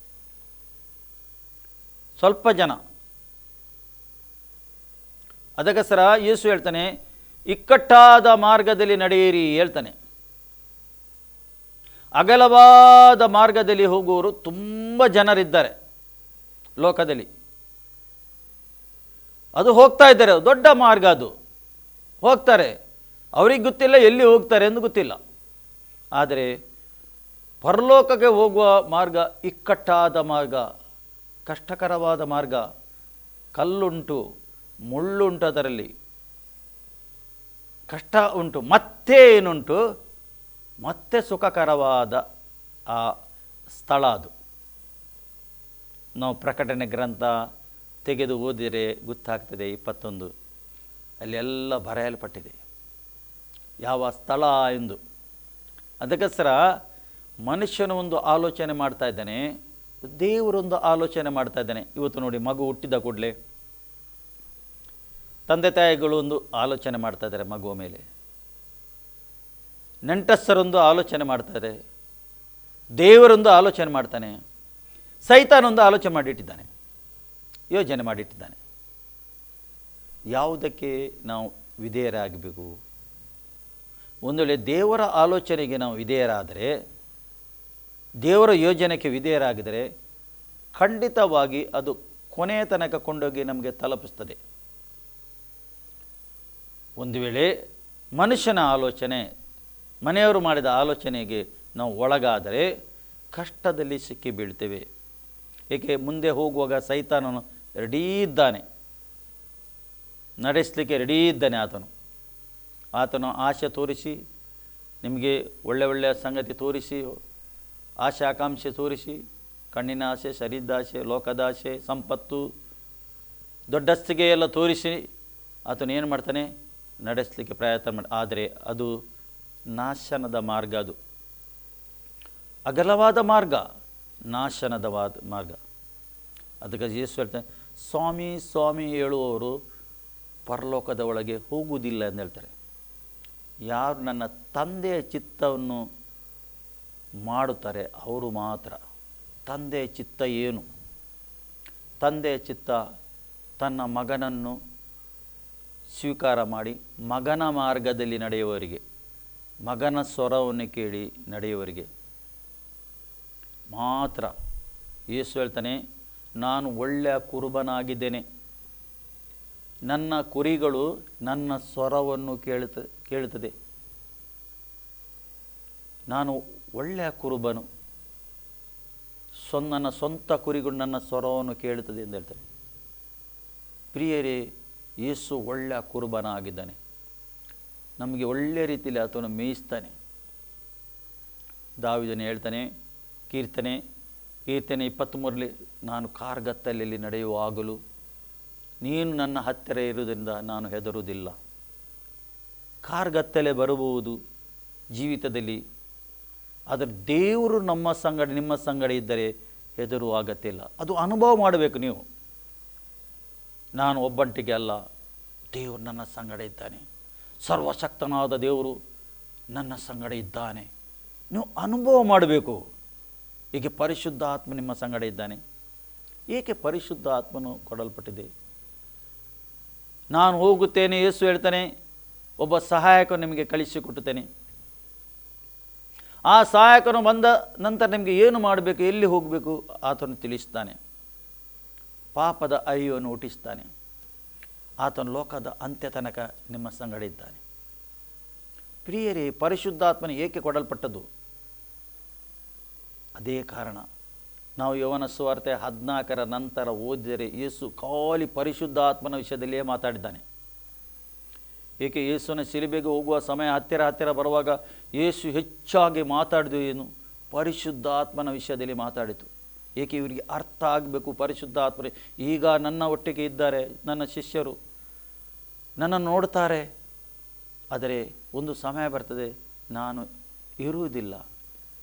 ಸ್ವಲ್ಪ ಜನ. ಅದಕ್ಕೋಸ್ಕರ ಯೇಸು ಹೇಳ್ತಾನೆ, ಇಕ್ಕಟ್ಟಾದ ಮಾರ್ಗದಲ್ಲಿ ನಡೆಯಿರಿ ಹೇಳ್ತಾನೆ. ಅಗಲವಾದ ಮಾರ್ಗದಲ್ಲಿ ಹೋಗುವವರು ತುಂಬ ಜನರಿದ್ದಾರೆ ಲೋಕದಲ್ಲಿ. ಅದು ಹೋಗ್ತಾ ಇದ್ದಾರೆ, ದೊಡ್ಡ ಮಾರ್ಗ ಅದು, ಹೋಗ್ತಾರೆ. ಅವ್ರಿಗೆ ಗೊತ್ತಿಲ್ಲ ಎಲ್ಲಿ ಹೋಗ್ತಾರೆ ಎಂದು ಗೊತ್ತಿಲ್ಲ. ಆದರೆ ಪರಲೋಕಕ್ಕೆ ಹೋಗುವ ಮಾರ್ಗ ಇಕ್ಕಟ್ಟಾದ ಮಾರ್ಗ, ಕಷ್ಟಕರವಾದ ಮಾರ್ಗ, ಕಲ್ಲುಂಟು, ಮುಳ್ಳುಂಟು, ಅದರಲ್ಲಿ ಕಷ್ಟ ಉಂಟು. ಮತ್ತೆ ಏನುಂಟು? ಮತ್ತೆ ಸುಖಕರವಾದ ಆ ಸ್ಥಳ ಅದು. ನಾವು ಪ್ರಕಟಣೆ ಗ್ರಂಥ ತೆಗೆದು ಓದಿದರೆ ಗೊತ್ತಾಗ್ತದೆ, 21 ಅಲ್ಲಿ ಎಲ್ಲ ಬರೆಯಲ್ಪಟ್ಟಿದೆ ಯಾವ ಸ್ಥಳ ಎಂದು. ಅದಕ್ಕೋಸ್ಕರ ಮನುಷ್ಯನು ಒಂದು ಆಲೋಚನೆ ಮಾಡ್ತಾ ಇದ್ದಾನೆ, ದೇವರೊಂದು ಆಲೋಚನೆ ಮಾಡ್ತಾ ಇದ್ದಾನೆ. ಇವತ್ತು ನೋಡಿ, ಮಗು ಹುಟ್ಟಿದ ಕೂಡಲೇ ತಂದೆ ತಾಯಿಗಳು ಒಂದು ಆಲೋಚನೆ ಮಾಡ್ತಾ ಇದ್ದಾರೆ ಮಗುವ ಮೇಲೆ, ನೆಂಟಸ್ಥರೊಂದು ಆಲೋಚನೆ ಮಾಡ್ತಾರೆ, ದೇವರೊಂದು ಆಲೋಚನೆ ಮಾಡ್ತಾನೆ, ಸೈತಾನೊಂದು ಆಲೋಚನೆ ಮಾಡಿಟ್ಟಿದ್ದಾನೆ, ಯೋಜನೆ ಮಾಡಿಟ್ಟಿದ್ದಾನೆ. ಯಾವುದಕ್ಕೆ ನಾವು ವಿಧೇಯರಾಗಬೇಕು? ಒಂದು ವೇಳೆ ದೇವರ ಆಲೋಚನೆಗೆ ನಾವು ವಿಧೇಯರಾದರೆ, ದೇವರ ಯೋಜನೆಗೆ ವಿಧೇಯರಾಗಿದರೆ ಖಂಡಿತವಾಗಿ ಅದು ಕೊನೆಯ ತನಕ ಕೊಂಡೋಗಿ ನಮಗೆ ತಲುಪಿಸ್ತದೆ. ಒಂದು ವೇಳೆ ಮನುಷ್ಯನ ಆಲೋಚನೆ, ಮನೆಯವರು ಮಾಡಿದ ಆಲೋಚನೆಗೆ ನಾವು ಒಳಗಾದರೆ ಕಷ್ಟದಲ್ಲಿ ಸಿಕ್ಕಿ ಬೀಳ್ತೇವೆ. ಏಕೆ? ಮುಂದೆ ಹೋಗುವಾಗ ಸೈತಾನನು ರೆಡೀ ಇದ್ದಾನೆ, ನಡೆಸಲಿಕ್ಕೆ ರೆಡೀ ಇದ್ದಾನೆ. ಆತನು ಆಸೆ ತೋರಿಸಿ, ನಿಮಗೆ ಒಳ್ಳೆಯ ಸಂಗತಿ ತೋರಿಸಿ, ಆಸೆ ಆಕಾಂಕ್ಷೆ ತೋರಿಸಿ, ಕಣ್ಣಿನ ಆಸೆ, ಶರೀರದ ಆಸೆ, ಲೋಕದ ಆಸೆ, ಸಂಪತ್ತು, ದೊಡ್ಡಸ್ತಿಗೆ ಎಲ್ಲ ತೋರಿಸಿ ಆತನು ಏನು ಮಾಡ್ತಾನೆ? ನಡೆಸಲಿಕ್ಕೆ ಪ್ರಯತ್ನ ಮಾಡಿ. ಆದರೆ ಅದು ನಾಶನದ ಮಾರ್ಗ, ಅದು ಅಗಲವಾದ ಮಾರ್ಗ, ನಾಶನದವಾದ ಮಾರ್ಗ. ಅದಕ್ಕೆ ಯೇಸು ಹೇಳ್ತಾನೆ, ಸ್ವಾಮಿ ಸ್ವಾಮಿ ಹೇಳುವವರು ಪರಲೋಕದ ಒಳಗೆ ಹೋಗುವುದಿಲ್ಲ ಎಂದು ಹೇಳ್ತಾರೆ. ಯಾರು ನನ್ನ ತಂದೆಯ ಚಿತ್ತವನ್ನು ಮಾಡುತ್ತಾರೆ ಅವರು ಮಾತ್ರ. ತಂದೆಯ ಚಿತ್ತ ಏನು? ತಂದೆಯ ಚಿತ್ತ ತನ್ನ ಮಗನನ್ನು ಸ್ವೀಕಾರ ಮಾಡಿ ಮಗನ ಮಾರ್ಗದಲ್ಲಿ ನಡೆಯುವವರಿಗೆ, ಮಗನ ಸ್ವರವನ್ನು ಕೇಳಿ ನಡೆಯುವವರಿಗೆ ಮಾತ್ರ ಯೇಸು ಹೇಳ್ತಾನೆ, ನಾನು ಒಳ್ಳೆಯ ಕುರುಬನಾಗಿದ್ದೇನೆ, ನನ್ನ ಕುರಿಗಳು ನನ್ನ ಸ್ವರವನ್ನು ಕೇಳುತ್ತದೆ. ನಾನು ಒಳ್ಳೆಯ ಕುರುಬನು, ನನ್ನ ಸ್ವಂತ ಕುರಿಗಳು ನನ್ನ ಸ್ವರವನ್ನು ಕೇಳುತ್ತದೆ ಎಂದು ಹೇಳ್ತಾರೆ. ಪ್ರಿಯರೇ, ಯೇಸು ಒಳ್ಳೆಯ ಕುರುಬನಾಗಿದ್ದಾನೆ. ನಮಗೆ ಒಳ್ಳೆಯ ರೀತಿಯಲ್ಲಿ ಆತನು ಮೇಯಿಸ್ತಾನೆ. ದಾವೀದನು ಹೇಳ್ತಾನೆ, ಕೀರ್ತನೆ 23ರಲ್ಲಿ, ನಾನು ಕಾರ್ಗತ್ತಲೆಯಲ್ಲಿ ನಡೆಯುವಾಗಲೂ ನೀನು ನನ್ನ ಹತ್ತಿರ ಇರುವುದರಿಂದ ನಾನು ಹೆದರುವುದಿಲ್ಲ. ಕಾರ್ಗತ್ತಲೆ ಬರಬಹುದು ಜೀವಿತದಲ್ಲಿ, ಆದರೆ ದೇವರು ನಮ್ಮ ಸಂಗಡ ನಿಮ್ಮ ಸಂಗಡ ಇದ್ದರೆ ಹೆದರುವ ಅಗತ್ಯ ಇಲ್ಲ. ಅದು ಅನುಭವ ಮಾಡಬೇಕು ನೀವು. ನಾನು ಒಬ್ಬಂಟಿಗೆ ಅಲ್ಲ, ದೇವರು ನನ್ನ ಸಂಗಡ ಇದ್ದಾನೆ, ಸರ್ವಶಕ್ತನಾದ ದೇವರು ನನ್ನ ಸಂಗಡ ಇದ್ದಾನೆ. ನೀವು ಅನುಭವ ಮಾಡಬೇಕು. ಏಕೆ ಪರಿಶುದ್ಧ ಆತ್ಮ ನಿಮ್ಮ ಸಂಗಡ ಇದ್ದಾನೆ? ಏಕೆ ಪರಿಶುದ್ಧ ಆತ್ಮನು ಕೊಡಲ್ಪಟ್ಟಿದೆ? ನಾನು ಹೋಗುತ್ತೇನೆ, ಯೇಸು ಹೇಳ್ತಾನೆ, ಒಬ್ಬ ಸಹಾಯಕನು ನಿಮಗೆ ಕಳಿಸಿಕೊಟ್ಟುತ್ತೇನೆ. ಆ ಸಹಾಯಕನು ಬಂದ ನಂತರ ನಿಮಗೆ ಏನು ಮಾಡಬೇಕು, ಎಲ್ಲಿ ಹೋಗಬೇಕು ಆತನು ತಿಳಿಸ್ತಾನೆ. ಪಾಪದ ಅರಿವನ್ನು ಹುಟ್ಟಿಸ್ತಾನೆ. ಆತನು ಲೋಕದ ಅಂತ್ಯ ತನಕ ನಿಮ್ಮ ಸಂಗಡ ಇದ್ದಾನೆ. ಪ್ರಿಯರೇ, ಪರಿಶುದ್ಧಾತ್ಮನ ಏಕೆ ಕೊಡಲ್ಪಟ್ಟದ್ದು? ಅದೇ ಕಾರಣ. ನಾವು ಯೋಹನ ಸುವಾರ್ತೆ 14ರ ನಂತರ ಓದಿದರೆ ಯೇಸು ಖಾಲಿ ಪರಿಶುದ್ಧಾತ್ಮನ ವಿಷಯದಲ್ಲಿಯೇ ಮಾತಾಡಿದ್ದಾನೆ. ಏಕೆ ಯೇಸುವಿನ ಶಿಲುಬೆಗೆ ಹೋಗುವ ಸಮಯ ಹತ್ತಿರ ಬರುವಾಗ ಯೇಸು ಹೆಚ್ಚಾಗಿ ಮಾತಾಡಿದ್ದು ಏನು? ಪರಿಶುದ್ಧಾತ್ಮನ ವಿಷಯದಲ್ಲಿ ಮಾತಾಡಿತು. ಏಕೆ ಇವರಿಗೆ ಅರ್ಥ ಆಗಬೇಕು. ಪರಿಶುದ್ಧಾತ್ಮರೇ ಈಗ ನನ್ನ ಒಟ್ಟಿಗೆ ಇದ್ದಾರೆ, ನನ್ನ ಶಿಷ್ಯರು ನನ್ನನ್ನು ನೋಡ್ತಾರೆ, ಆದರೆ ಒಂದು ಸಮಯ ಬರ್ತದೆ ನಾನು ಇರುವುದಿಲ್ಲ,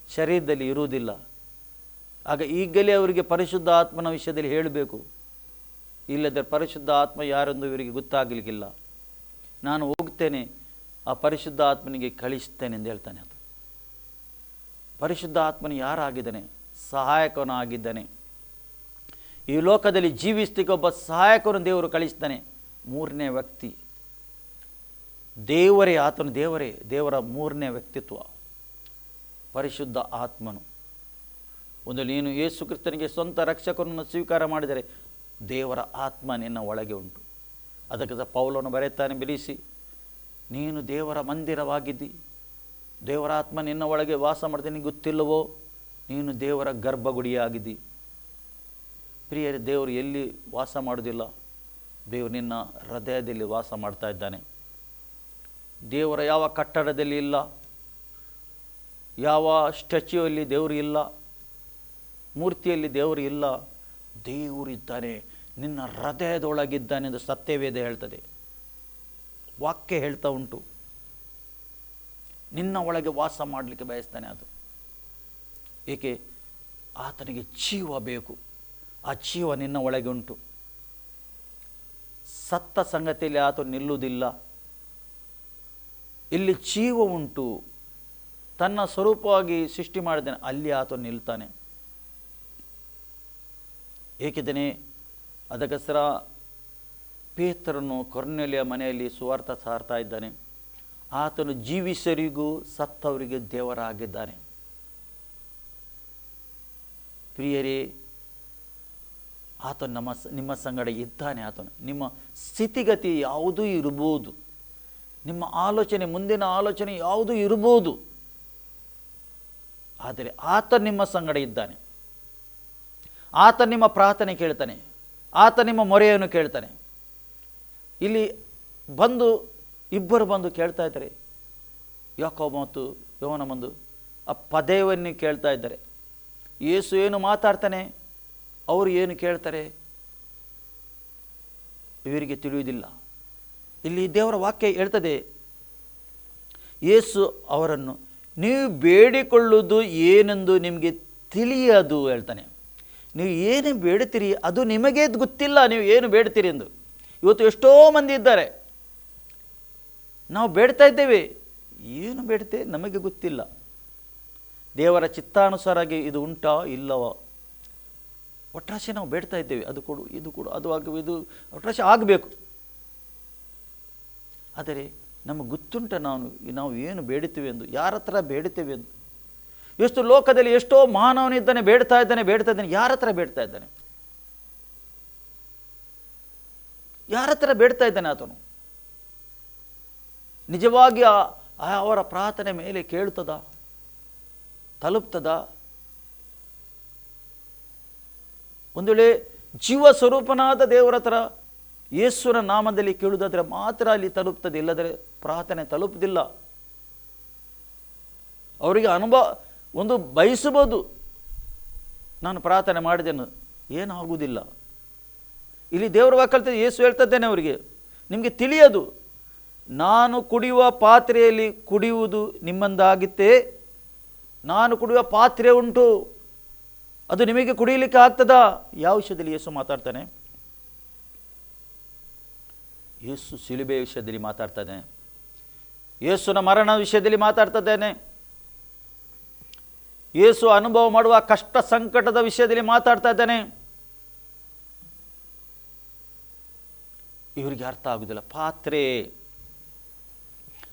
ಶರೀರದಲ್ಲಿ ಇರುವುದಿಲ್ಲ. ಆಗ ಈಗಲೇ ಅವರಿಗೆ ಪರಿಶುದ್ಧ ಆತ್ಮನ ವಿಷಯದಲ್ಲಿ ಹೇಳಬೇಕು. ಇಲ್ಲದೆ ಪರಿಶುದ್ಧ ಆತ್ಮ ಯಾರೆಂದು ಇವರಿಗೆ ಗೊತ್ತಾಗಲಿಕ್ಕಿಲ್ಲ. ನಾನು ಹೋಗ್ತೇನೆ, ಆ ಪರಿಶುದ್ಧ ಆತ್ಮನಿಗೆ ಕಳಿಸ್ತೇನೆ ಎಂದು ಹೇಳ್ತಾನೆ. ಅದು ಪರಿಶುದ್ಧ ಆತ್ಮನು ಯಾರಾಗಿದ್ದಾನೆ? ಸಹಾಯಕನಾಗಿದ್ದಾನೆ. ಈ ಲೋಕದಲ್ಲಿ ಜೀವಿಸಲಿಕ್ಕೆ ಒಬ್ಬ ಸಹಾಯಕನು ದೇವರು ಕಳಿಸ್ತಾನೆ. 3ನೇ ವ್ಯಕ್ತಿ ದೇವರೇ. ಆತನು ದೇವರ 3ನೇ ವ್ಯಕ್ತಿತ್ವ ಪರಿಶುದ್ಧ ಆತ್ಮನು. ಒಂದು ನೀನು ಯೇಸು ಕ್ರಿಸ್ತನಿಗೆ ಸ್ವಂತ ರಕ್ಷಕನನ್ನು ಸ್ವೀಕಾರ ಮಾಡಿದರೆ ದೇವರ ಆತ್ಮ ನಿನ್ನ ಒಳಗೆ ಉಂಟು. ಅದಕ್ಕೆ ಪೌಲನು ಬರೆಯುತ್ತಾನೆ, ಬಿಡಿಸಿ, ನೀನು ದೇವರ ಮಂದಿರವಾಗಿದ್ದಿ, ದೇವರ ಆತ್ಮ ನಿನ್ನ ಒಳಗೆ ವಾಸ ಮಾಡ್ತೀನಿ, ನಿನಗೆ ಗೊತ್ತಿಲ್ಲವೋ? ನೀನು ದೇವರ ಗರ್ಭಗುಡಿಯಾಗಿದ್ದಿ. ಪ್ರಿಯರೇ, ದೇವರು ಎಲ್ಲಿ ವಾಸ ಮಾಡೋದಿಲ್ಲ? ದೇವರು ನಿನ್ನ ಹೃದಯದಲ್ಲಿ ವಾಸ ಮಾಡ್ತಾ ಇದ್ದಾನೆ. ದೇವರ ಯಾವ ಕಟ್ಟಡದಲ್ಲಿ ಇಲ್ಲ, ಯಾವ ಸ್ಟ್ಯಾಚ್ಯೂಯಲ್ಲಿ ದೇವರು ಇಲ್ಲ, ಮೂರ್ತಿಯಲ್ಲಿ ದೇವರು ಇಲ್ಲ. ದೇವರು ಇದ್ದಾನೆ, ನಿನ್ನ ಹೃದಯದೊಳಗಿದ್ದಾನೆ ಎಂದು ಸತ್ಯವೇದ ಹೇಳ್ತದೆ. ವಾಕ್ಯ ಹೇಳ್ತಾ ಉಂಟು. ನಿನ್ನ ಒಳಗೆ ವಾಸ ಮಾಡಲಿಕ್ಕೆ ಬಯಸ್ತಾನೆ ಅದು. ಏಕೆ? ಆತನಿಗೆ ಜೀವ ಬೇಕು. ಆ ಜೀವ ನಿನ್ನ ಒಳಗೆ ಉಂಟು. ಸತ್ತ ಸಂಗತಿಯಲ್ಲಿ ಆತ ನಿಲ್ಲುವುದಿಲ್ಲ. ಇಲ್ಲಿ ಜೀವ ಉಂಟು, ತನ್ನ ಸ್ವರೂಪವಾಗಿ ಸೃಷ್ಟಿ ಮಾಡಿದ್ದಾನೆ, ಅಲ್ಲಿ ಆತ ನಿಲ್ತಾನೆ. ಏಕಿದ್ದಾನೆ? ಅದಕ್ಕೋಸ್ಕರ ಪೇತ್ರನು ಕೊರ್ನೆಲಿಯ ಮನೆಯಲ್ಲಿ ಸುವಾರ್ಥ ಸಾರ್ತಾ ಇದ್ದಾನೆ. ಆತನು ಜೀವಿಸರಿಗೂ ಸತ್ತವರಿಗೆ ದೇವರಾಗಿದ್ದಾನೆ. ಪ್ರಿಯರೇ, ಆತನು ನಿಮ್ಮ ಸಂಗಡ ಇದ್ದಾನೆ. ಆತನು ನಿಮ್ಮ ಸ್ಥಿತಿಗತಿ ಯಾವುದೂ ಇರ್ಬೋದು, ನಿಮ್ಮ ಆಲೋಚನೆ, ಮುಂದಿನ ಆಲೋಚನೆ ಯಾವುದೂ ಇರ್ಬೋದು, ಆದರೆ ಆತ ನಿಮ್ಮ ಸಂಗಡ ಇದ್ದಾನೆ. ಆತ ನಿಮ್ಮ ಪ್ರಾರ್ಥನೆ ಕೇಳ್ತಾನೆ, ಆತ ನಿಮ್ಮ ಮೊರೆಯನ್ನು ಕೇಳ್ತಾನೆ. ಇಲ್ಲಿ ಇಬ್ಬರು ಬಂದು ಕೇಳ್ತಾ ಇದ್ದಾರೆ. ಯಾಕೋಬ ಮತ್ತು ಯೋಹನ ಬಂದು ಆ ಪದೇವನ್ನು ಕೇಳ್ತಾ ಇದ್ದಾರೆ. ಯೇಸು ಏನು ಮಾತಾಡ್ತಾನೆ, ಅವರು ಏನು ಕೇಳ್ತಾರೆ, ಇವರಿಗೆ ತಿಳಿಯುವುದಿಲ್ಲ. ಇಲ್ಲಿ ದೇವರ ವಾಕ್ಯ ಹೇಳ್ತದೆ, ಯೇಸು ಅವರನ್ನು, ನೀವು ಬೇಡಿಕೊಳ್ಳುವುದು ಏನೆಂದು ನಿಮಗೆ ತಿಳಿಯದು ಹೇಳ್ತಾನೆ. ನೀವು ಏನು ಬೇಡ್ತೀರಿ ಅದು ನಿಮಗೇ ಗೊತ್ತಿಲ್ಲ, ನೀವು ಏನು ಬೇಡ್ತೀರಿ ಎಂದು. ಇವತ್ತು ಎಷ್ಟೋ ಮಂದಿ ಇದ್ದಾರೆ, ನಾವು ಬೇಡ್ತಾ ಇದ್ದೇವೆ, ಏನು ಬೇಡ್ತೇವೆ ನಮಗೆ ಗೊತ್ತಿಲ್ಲ. ದೇವರ ಚಿತ್ತಾನುಸಾರಾಗಿ ಇದು ಉಂಟಾ ಇಲ್ಲವೋ? ಒಟ್ರಾಶೆ ನಾವು ಬೇಡ್ತಾ ಇದ್ದೇವೆ, ಅದು ಕೊಡು, ಇದು ಕೊಡು, ಅದು ಆಗಬೇಕು, ಇದು ಒಟ್ರಾಶೆ ಆಗಬೇಕು. ಆದರೆ ನಮಗೆ ಗೊತ್ತುಂಟ ನಾವು ಏನು ಬೇಡುತ್ತೇವೆ ಎಂದು, ಯಾರ ಹತ್ರ ಬೇಡುತ್ತೇವೆ ಎಂದು. ಎಷ್ಟು ಲೋಕದಲ್ಲಿ ಎಷ್ಟೋ ಮಾನವನಿದ್ದಾನೆ, ಬೇಡ್ತಾ ಇದ್ದಾನೆ, ಯಾರ ಹತ್ರ ಬೇಡ್ತಾ ಇದ್ದಾನೆ? ಯಾರ ಹತ್ರ ಬೇಡ್ತಾ ಇದ್ದಾನೆ ಆತನು? ನಿಜವಾಗಿ ಅವರ ಪ್ರಾರ್ಥನೆ ಮೇಲೆ ಕೇಳ್ತದ, ತಲುಪ್ತದ? ಒಂದು ವೇಳೆ ಜೀವ ಸ್ವರೂಪನಾದ ದೇವರ ಹತ್ರ ಯೇಸುವಿನ ನಾಮದಲ್ಲಿ ಕೇಳುವುದಾದರೆ ಮಾತ್ರ ಅಲ್ಲಿ ತಲುಪ್ತದೆ, ಇಲ್ಲದರೆ ಪ್ರಾರ್ಥನೆ ತಲುಪುವುದಿಲ್ಲ. ಅವರಿಗೆ ಅನುಭವ ಒಂದು ಬಯಸಬಹುದು, ನಾನು ಪ್ರಾರ್ಥನೆ ಮಾಡಿದೆನು, ಏನಾಗುವುದಿಲ್ಲ. ಇಲ್ಲಿ ದೇವರ ವಾಕ್ಯದಲ್ಲಿ ಯೇಸು ಹೇಳ್ತಿದ್ದೇನೆ ಅವರಿಗೆ, ನಿಮಗೆ ತಿಳಿಯದು, ನಾನು ಕುಡಿಯುವ ಪಾತ್ರೆಯಲ್ಲಿ ಕುಡಿಯುವುದು ನಿಮ್ಮಂದಾಗಿತ್ತೇ? ನಾನು ಕುಡಿಯುವ ಪಾತ್ರೆ ಉಂಟು, ಅದು ನಿಮಗೆ ಕುಡಿಯಲಿಕ್ಕೆ ಆಗ್ತದಾ? ಯಾವ ವಿಷಯದಲ್ಲಿ ಯೇಸು ಮಾತಾಡ್ತಾನೆ? ಯೇಸು ಶಿಲುಬೆ ವಿಷಯದಲ್ಲಿ ಮಾತಾಡ್ತಾನೆ, ಯೇಸುನ ಮರಣ ವಿಷಯದಲ್ಲಿ ಮಾತಾಡ್ತಿದ್ದೇನೆ, ಯೇಸು ಅನುಭವ ಮಾಡುವ ಕಷ್ಟ ಸಂಕಟದ ವಿಷಯದಲ್ಲಿ ಮಾತಾಡ್ತಾ ಇದ್ದಾನೆ. ಇವರಿಗೆ ಅರ್ಥ ಆಗುವುದಿಲ್ಲ. ಪಾತ್ರೆ,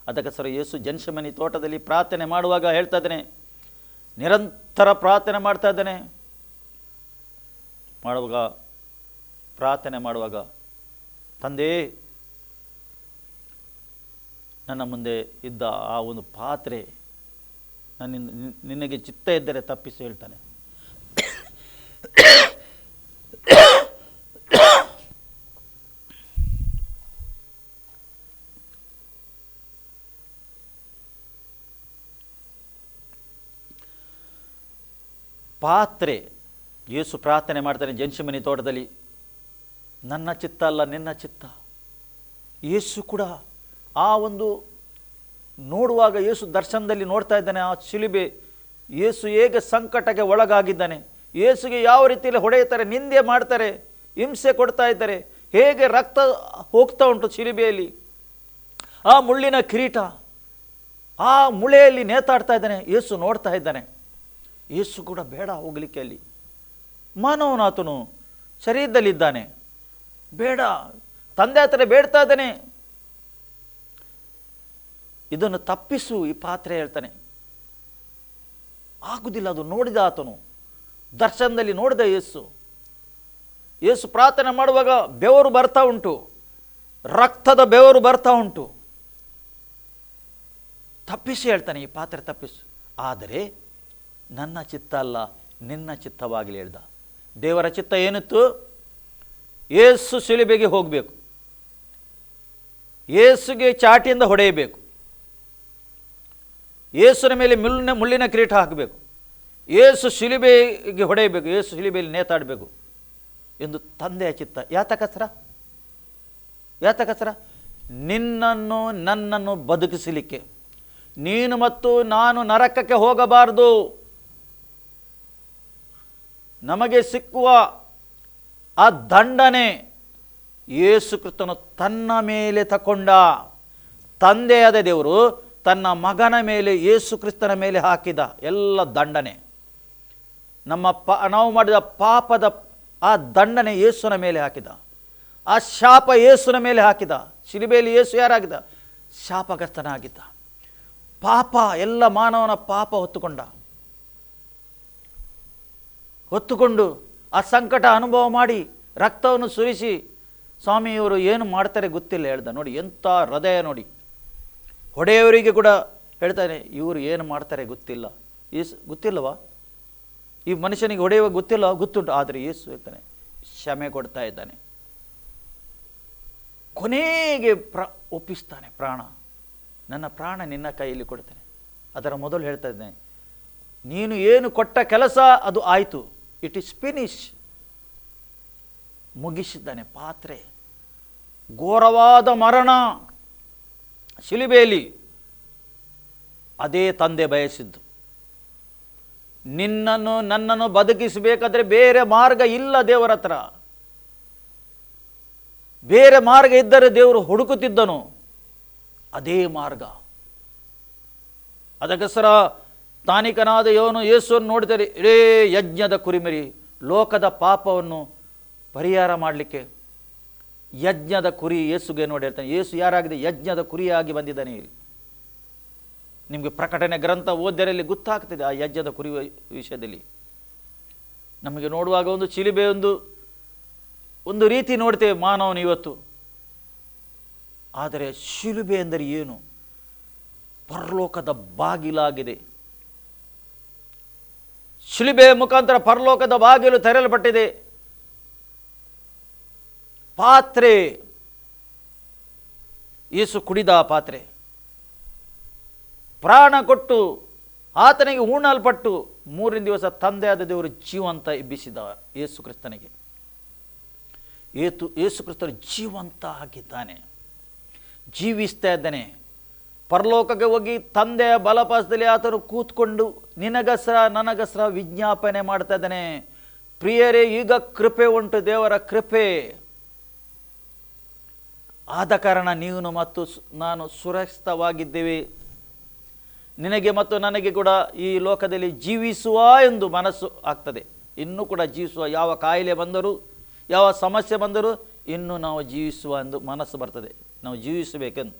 ಅದಕ್ಕೋಸ್ಕರ ಯೇಸು ಗೆತ್ಸೆಮನೆ ತೋಟದಲ್ಲಿ ಪ್ರಾರ್ಥನೆ ಮಾಡುವಾಗ ಹೇಳ್ತಾ ಇದ್ದಾನೆ, ನಿರಂತರ ಪ್ರಾರ್ಥನೆ ಮಾಡ್ತಾ ಇದ್ದಾನೆ. ಪ್ರಾರ್ಥನೆ ಮಾಡುವಾಗ, ತಂದೆ, ನನ್ನ ಮುಂದೆ ಇದ್ದ ಆ ಒಂದು ಪಾತ್ರೆ ನಿನಗೆ ಚಿತ್ತ ಇದ್ದರೆ ತಪ್ಪಿಸಿ ಹೇಳ್ತಾನೆ. ಪಾತ್ರೆ, ಯೇಸು ಪ್ರಾರ್ಥನೆ ಮಾಡ್ತಾನೆ ಗೆತ್ಸೆಮನೆ ತೋಟದಲ್ಲಿ, ನನ್ನ ಚಿತ್ತ ಅಲ್ಲ ನಿನ್ನ ಚಿತ್ತ. ಯೇಸು ಕೂಡ ಆ ಒಂದು ನೋಡುವಾಗ, ಯೇಸು ದರ್ಶನದಲ್ಲಿ ನೋಡ್ತಾ ಇದ್ದಾನೆ ಆ ಶಿಲುಬೆ, ಯೇಸು ಹೇಗೆ ಸಂಕಟಕ್ಕೆ ಒಳಗಾಗಿದ್ದಾನೆ, ಯೇಸುಗೆ ಯಾವ ರೀತಿಯಲ್ಲಿ ಹೊಡೆಯುತ್ತಾರೆ, ನಿಂದೆ ಮಾಡ್ತಾರೆ, ಹಿಂಸೆ ಕೊಡ್ತಾ ಇದ್ದಾರೆ, ಹೇಗೆ ರಕ್ತ ಹೋಗ್ತಾ ಉಂಟು ಶಿಲುಬೆಯಲ್ಲಿ, ಆ ಮುಳ್ಳಿನ ಕಿರೀಟ ಆ ಮುಳೆಯಲ್ಲಿ ನೇತಾಡ್ತಾ ಇದ್ದಾನೆ, ಯೇಸು ನೋಡ್ತಾ ಇದ್ದಾನೆ. ಯೇಸು ಕೂಡ ಬೇಡ ಹೋಗಲಿಕ್ಕೆ, ಅಲ್ಲಿ ಮಾನವನಾತನು ಶರೀರದಲ್ಲಿದ್ದಾನೆ, ಬೇಡ, ತಂದೆ ಹತ್ರ ಬೇಡ್ತಾ ಇದ್ದಾನೆ, ಇದನ್ನು ತಪ್ಪಿಸು, ಈ ಪಾತ್ರೆ ಹೇಳ್ತಾನೆ. ಆಗುವುದಿಲ್ಲ, ಅದು ನೋಡಿದ ಆತನು, ದರ್ಶನದಲ್ಲಿ ನೋಡಿದ ಯೇಸು ಪ್ರಾರ್ಥನೆ ಮಾಡುವಾಗ ಬೆವರು ಬರ್ತಾ ಉಂಟು, ರಕ್ತದ ಬೆವರು ಬರ್ತಾ ಉಂಟು. ತಪ್ಪಿಸಿ ಹೇಳ್ತಾನೆ, ಈ ಪಾತ್ರೆ ತಪ್ಪಿಸು, ಆದರೆ ನನ್ನ ಚಿತ್ತ ಅಲ್ಲ ನಿನ್ನ ಚಿತ್ತವಾಗಲಿ ಹೇಳ್ದ. ದೇವರ ಚಿತ್ತ ಏನಿತ್ತು? ಯೇಸು ಶಿಲುಬೆಗೆ ಹೋಗಬೇಕು, ಯೇಸುಗೆ ಚಾಟಿಯಿಂದ ಹೊಡೆಯಬೇಕು, ಯೇಸುವಿನ ಮೇಲೆ ಮುಳ್ಳಿನ ಕಿರೀಟ ಹಾಕಬೇಕು, ಯೇಸು ಶಿಲುಬೆಗೆ ಹೊಡೆಯಬೇಕು, ಯೇಸು ಶಿಲುಬೆಯಲ್ಲಿ ನೇತಾಡಬೇಕು ಎಂದು ತಂದೆಯ ಚಿತ್ತ. ಯಾತಕಸರ ನಿನ್ನನ್ನು ನನ್ನನ್ನು ಬದುಕಿಸಲಿಕ್ಕೆ, ನೀನು ಮತ್ತು ನಾನು ನರಕಕ್ಕೆ ಹೋಗಬಾರದು. ನಮಗೆ ಸಿಕ್ಕುವ ಆ ದಂಡನೆ ಯೇಸು ಕ್ರಿಸ್ತನು ತನ್ನ ಮೇಲೆ ತಗೊಂಡ. ತಂದೆಯಾದ ದೇವರು ತನ್ನ ಮಗನ ಮೇಲೆ, ಯೇಸು ಕ್ರಿಸ್ತನ ಮೇಲೆ ಹಾಕಿದ ಎಲ್ಲ ದಂಡನೆ, ನಾವು ಮಾಡಿದ ಪಾಪದ ಆ ದಂಡನೆ ಯೇಸುವಿನ ಮೇಲೆ ಹಾಕಿದ, ಆ ಶಾಪ ಯೇಸುವಿನ ಮೇಲೆ ಹಾಕಿದ. ಶಿಲುಬೆಯಲ್ಲಿ ಯೇಸು ಯಾರಾಗಿದ್ದ? ಶಾಪಗ್ರಸ್ತನಾಗಿದ್ದ. ಪಾಪ, ಎಲ್ಲ ಮಾನವನ ಪಾಪ ಹೊತ್ತುಕೊಂಡು ಆ ಸಂಕಟ ಅನುಭವ ಮಾಡಿ ರಕ್ತವನ್ನು ಸುರಿಸಿ, ಸ್ವಾಮಿಯವರು ಏನು ಮಾಡ್ತಾರೆ ಗೊತ್ತಿಲ್ಲ ಹೇಳ್ದ. ನೋಡಿ ಎಂಥ ಹೃದಯ ನೋಡಿ. ಹೊಡೆಯವರಿಗೆ ಕೂಡ ಹೇಳ್ತಾನೆ, ಇವರು ಏನು ಮಾಡ್ತಾರೆ ಗೊತ್ತಿಲ್ಲ. ಗೊತ್ತಿಲ್ಲವಾ? ಈ ಮನುಷ್ಯನಿಗೆ ಹೊಡೆಯುವ ಗೊತ್ತಿಲ್ಲ, ಗೊತ್ತುಂಟು, ಆದರೆ ಯೇಸು ಹೇಳ್ತಾನೆ, ಕ್ಷಮೆ ಕೊಡ್ತಾ ಇದ್ದಾನೆ. ಕೊನೆಗೆ ಒಪ್ಪಿಸ್ತಾನೆ, ಪ್ರಾಣ, ನನ್ನ ಪ್ರಾಣ ನಿನ್ನ ಕೈಯಲ್ಲಿ ಕೊಡ್ತಾನೆ. ಅದರ ಮೊದಲು ಹೇಳ್ತಾ ಇದ್ದಾನೆ, ನೀನು ಏನು ಕೊಟ್ಟ ಕೆಲಸ ಅದು ಆಯಿತು, ಇಟ್ ಈಸ್ ಫಿನಿಶ್, ಮುಗಿಸಿದ್ದಾನೆ. ಪಾತ್ರೆ, ಘೋರವಾದ ಮರಣ ಶಿಲುಬೆಯಲ್ಲಿ, ಅದೇ ತಂದೆ ಬಯಸಿದ್ದು. ನಿನ್ನನ್ನು ನನ್ನನ್ನು ಬದುಕಿಸಬೇಕಾದ್ರೆ ಬೇರೆ ಮಾರ್ಗ ಇಲ್ಲ ದೇವರ ಹತ್ರ. ಬೇರೆ ಮಾರ್ಗ ಇದ್ದರೆ ದೇವರು ಹುಡುಕುತ್ತಿದ್ದನು, ಅದೇ ಮಾರ್ಗ. ಅದಕ್ಕೋಸ್ಕರ ತಾನಿಕನಾದ ಯೋನು ಯೇಸುವನ್ನು ನೋಡಿದರೆ, ಇಡೇ ಯಜ್ಞದ ಕುರಿಮರಿ, ಲೋಕದ ಪಾಪವನ್ನು ಪರಿಹಾರ ಮಾಡಲಿಕ್ಕೆ ಯಜ್ಞದ ಕುರಿ ಯೇಸುಗೆ ನೋಡಿ ಹೇಳ್ತಾನೆ. ಯೇಸು ಯಾರಾಗಿದೆ? ಯಜ್ಞದ ಕುರಿಯಾಗಿ ಬಂದಿದ್ದಾನೆ. ನಿಮಗೆ ಪ್ರಕಟಣೆ ಗ್ರಂಥ ಓದ್ಯರಲ್ಲಿ ಗೊತ್ತಾಗ್ತದೆ ಆ ಯಜ್ಞದ ಕುರಿ ವಿಷಯದಲ್ಲಿ. ನಮಗೆ ನೋಡುವಾಗ ಒಂದು ಚಿಲಿಬೆ ಒಂದು ರೀತಿ ನೋಡ್ತೇವೆ ಮಾನವನು ಇವತ್ತು. ಆದರೆ ಶಿಲುಬೆ ಎಂದರೆ ಏನು? ಪರಲೋಕದ ಬಾಗಿಲಾಗಿದೆ. ಶಿಲುಬೆಯ ಮುಖಾಂತರ ಪರಲೋಕದ ಬಾಗಿಲು ತೆರೆಯಲ್ಪಟ್ಟಿದೆ. ಪಾತ್ರೆ, ಯೇಸು ಕುಡಿದ ಪಾತ್ರೆ, ಪ್ರಾಣ ಕೊಟ್ಟು ಆತನಿಗೆ ಹೂಣಲ್ಪಟ್ಟು 3ನೇ ದಿವಸ ತಂದೆಯಾದ ದೇವರು ಜೀವಂತ ಎಬ್ಬಿಸಿದ ಯೇಸು ಕ್ರಿಸ್ತನಿಗೆ. ಯೇಸು ಕ್ರಿಸ್ತನು ಜೀವಂತ ಆಗಿದ್ದಾನೆ, ಜೀವಿಸ್ತಾ ಇದ್ದಾನೆ. ಪರಲೋಕಕ್ಕೆ ಹೋಗಿ ತಂದೆಯ ಬಲಪಾಸದಲ್ಲಿ ಆತನು ಕೂತ್ಕೊಂಡು ನಿನಗಸ್ರ ನನಗಸ್ರ ವಿಜ್ಞಾಪನೆ ಮಾಡ್ತಾ ಇದ್ದಾನೆ. ಪ್ರಿಯರೇ, ಈಗ ಕೃಪೆ ಉಂಟು, ದೇವರ ಕೃಪೆ ಆದ ಕಾರಣ ನೀನು ಮತ್ತು ನಾನು ಸುರಕ್ಷಿತವಾಗಿದ್ದೇವೆ. ನಿನಗೆ ಮತ್ತು ನನಗೆ ಕೂಡ ಈ ಲೋಕದಲ್ಲಿ ಜೀವಿಸುವ ಎಂದು ಮನಸ್ಸು ಆಗ್ತದೆ. ಇನ್ನೂ ಕೂಡ ಜೀವಿಸುವ, ಯಾವ ಕಾಯಿಲೆ ಬಂದರೂ ಯಾವ ಸಮಸ್ಯೆ ಬಂದರೂ ಇನ್ನೂ ನಾವು ಜೀವಿಸುವ ಎಂದು ಮನಸ್ಸು ಬರ್ತದೆ, ನಾವು ಜೀವಿಸಬೇಕೆಂದು.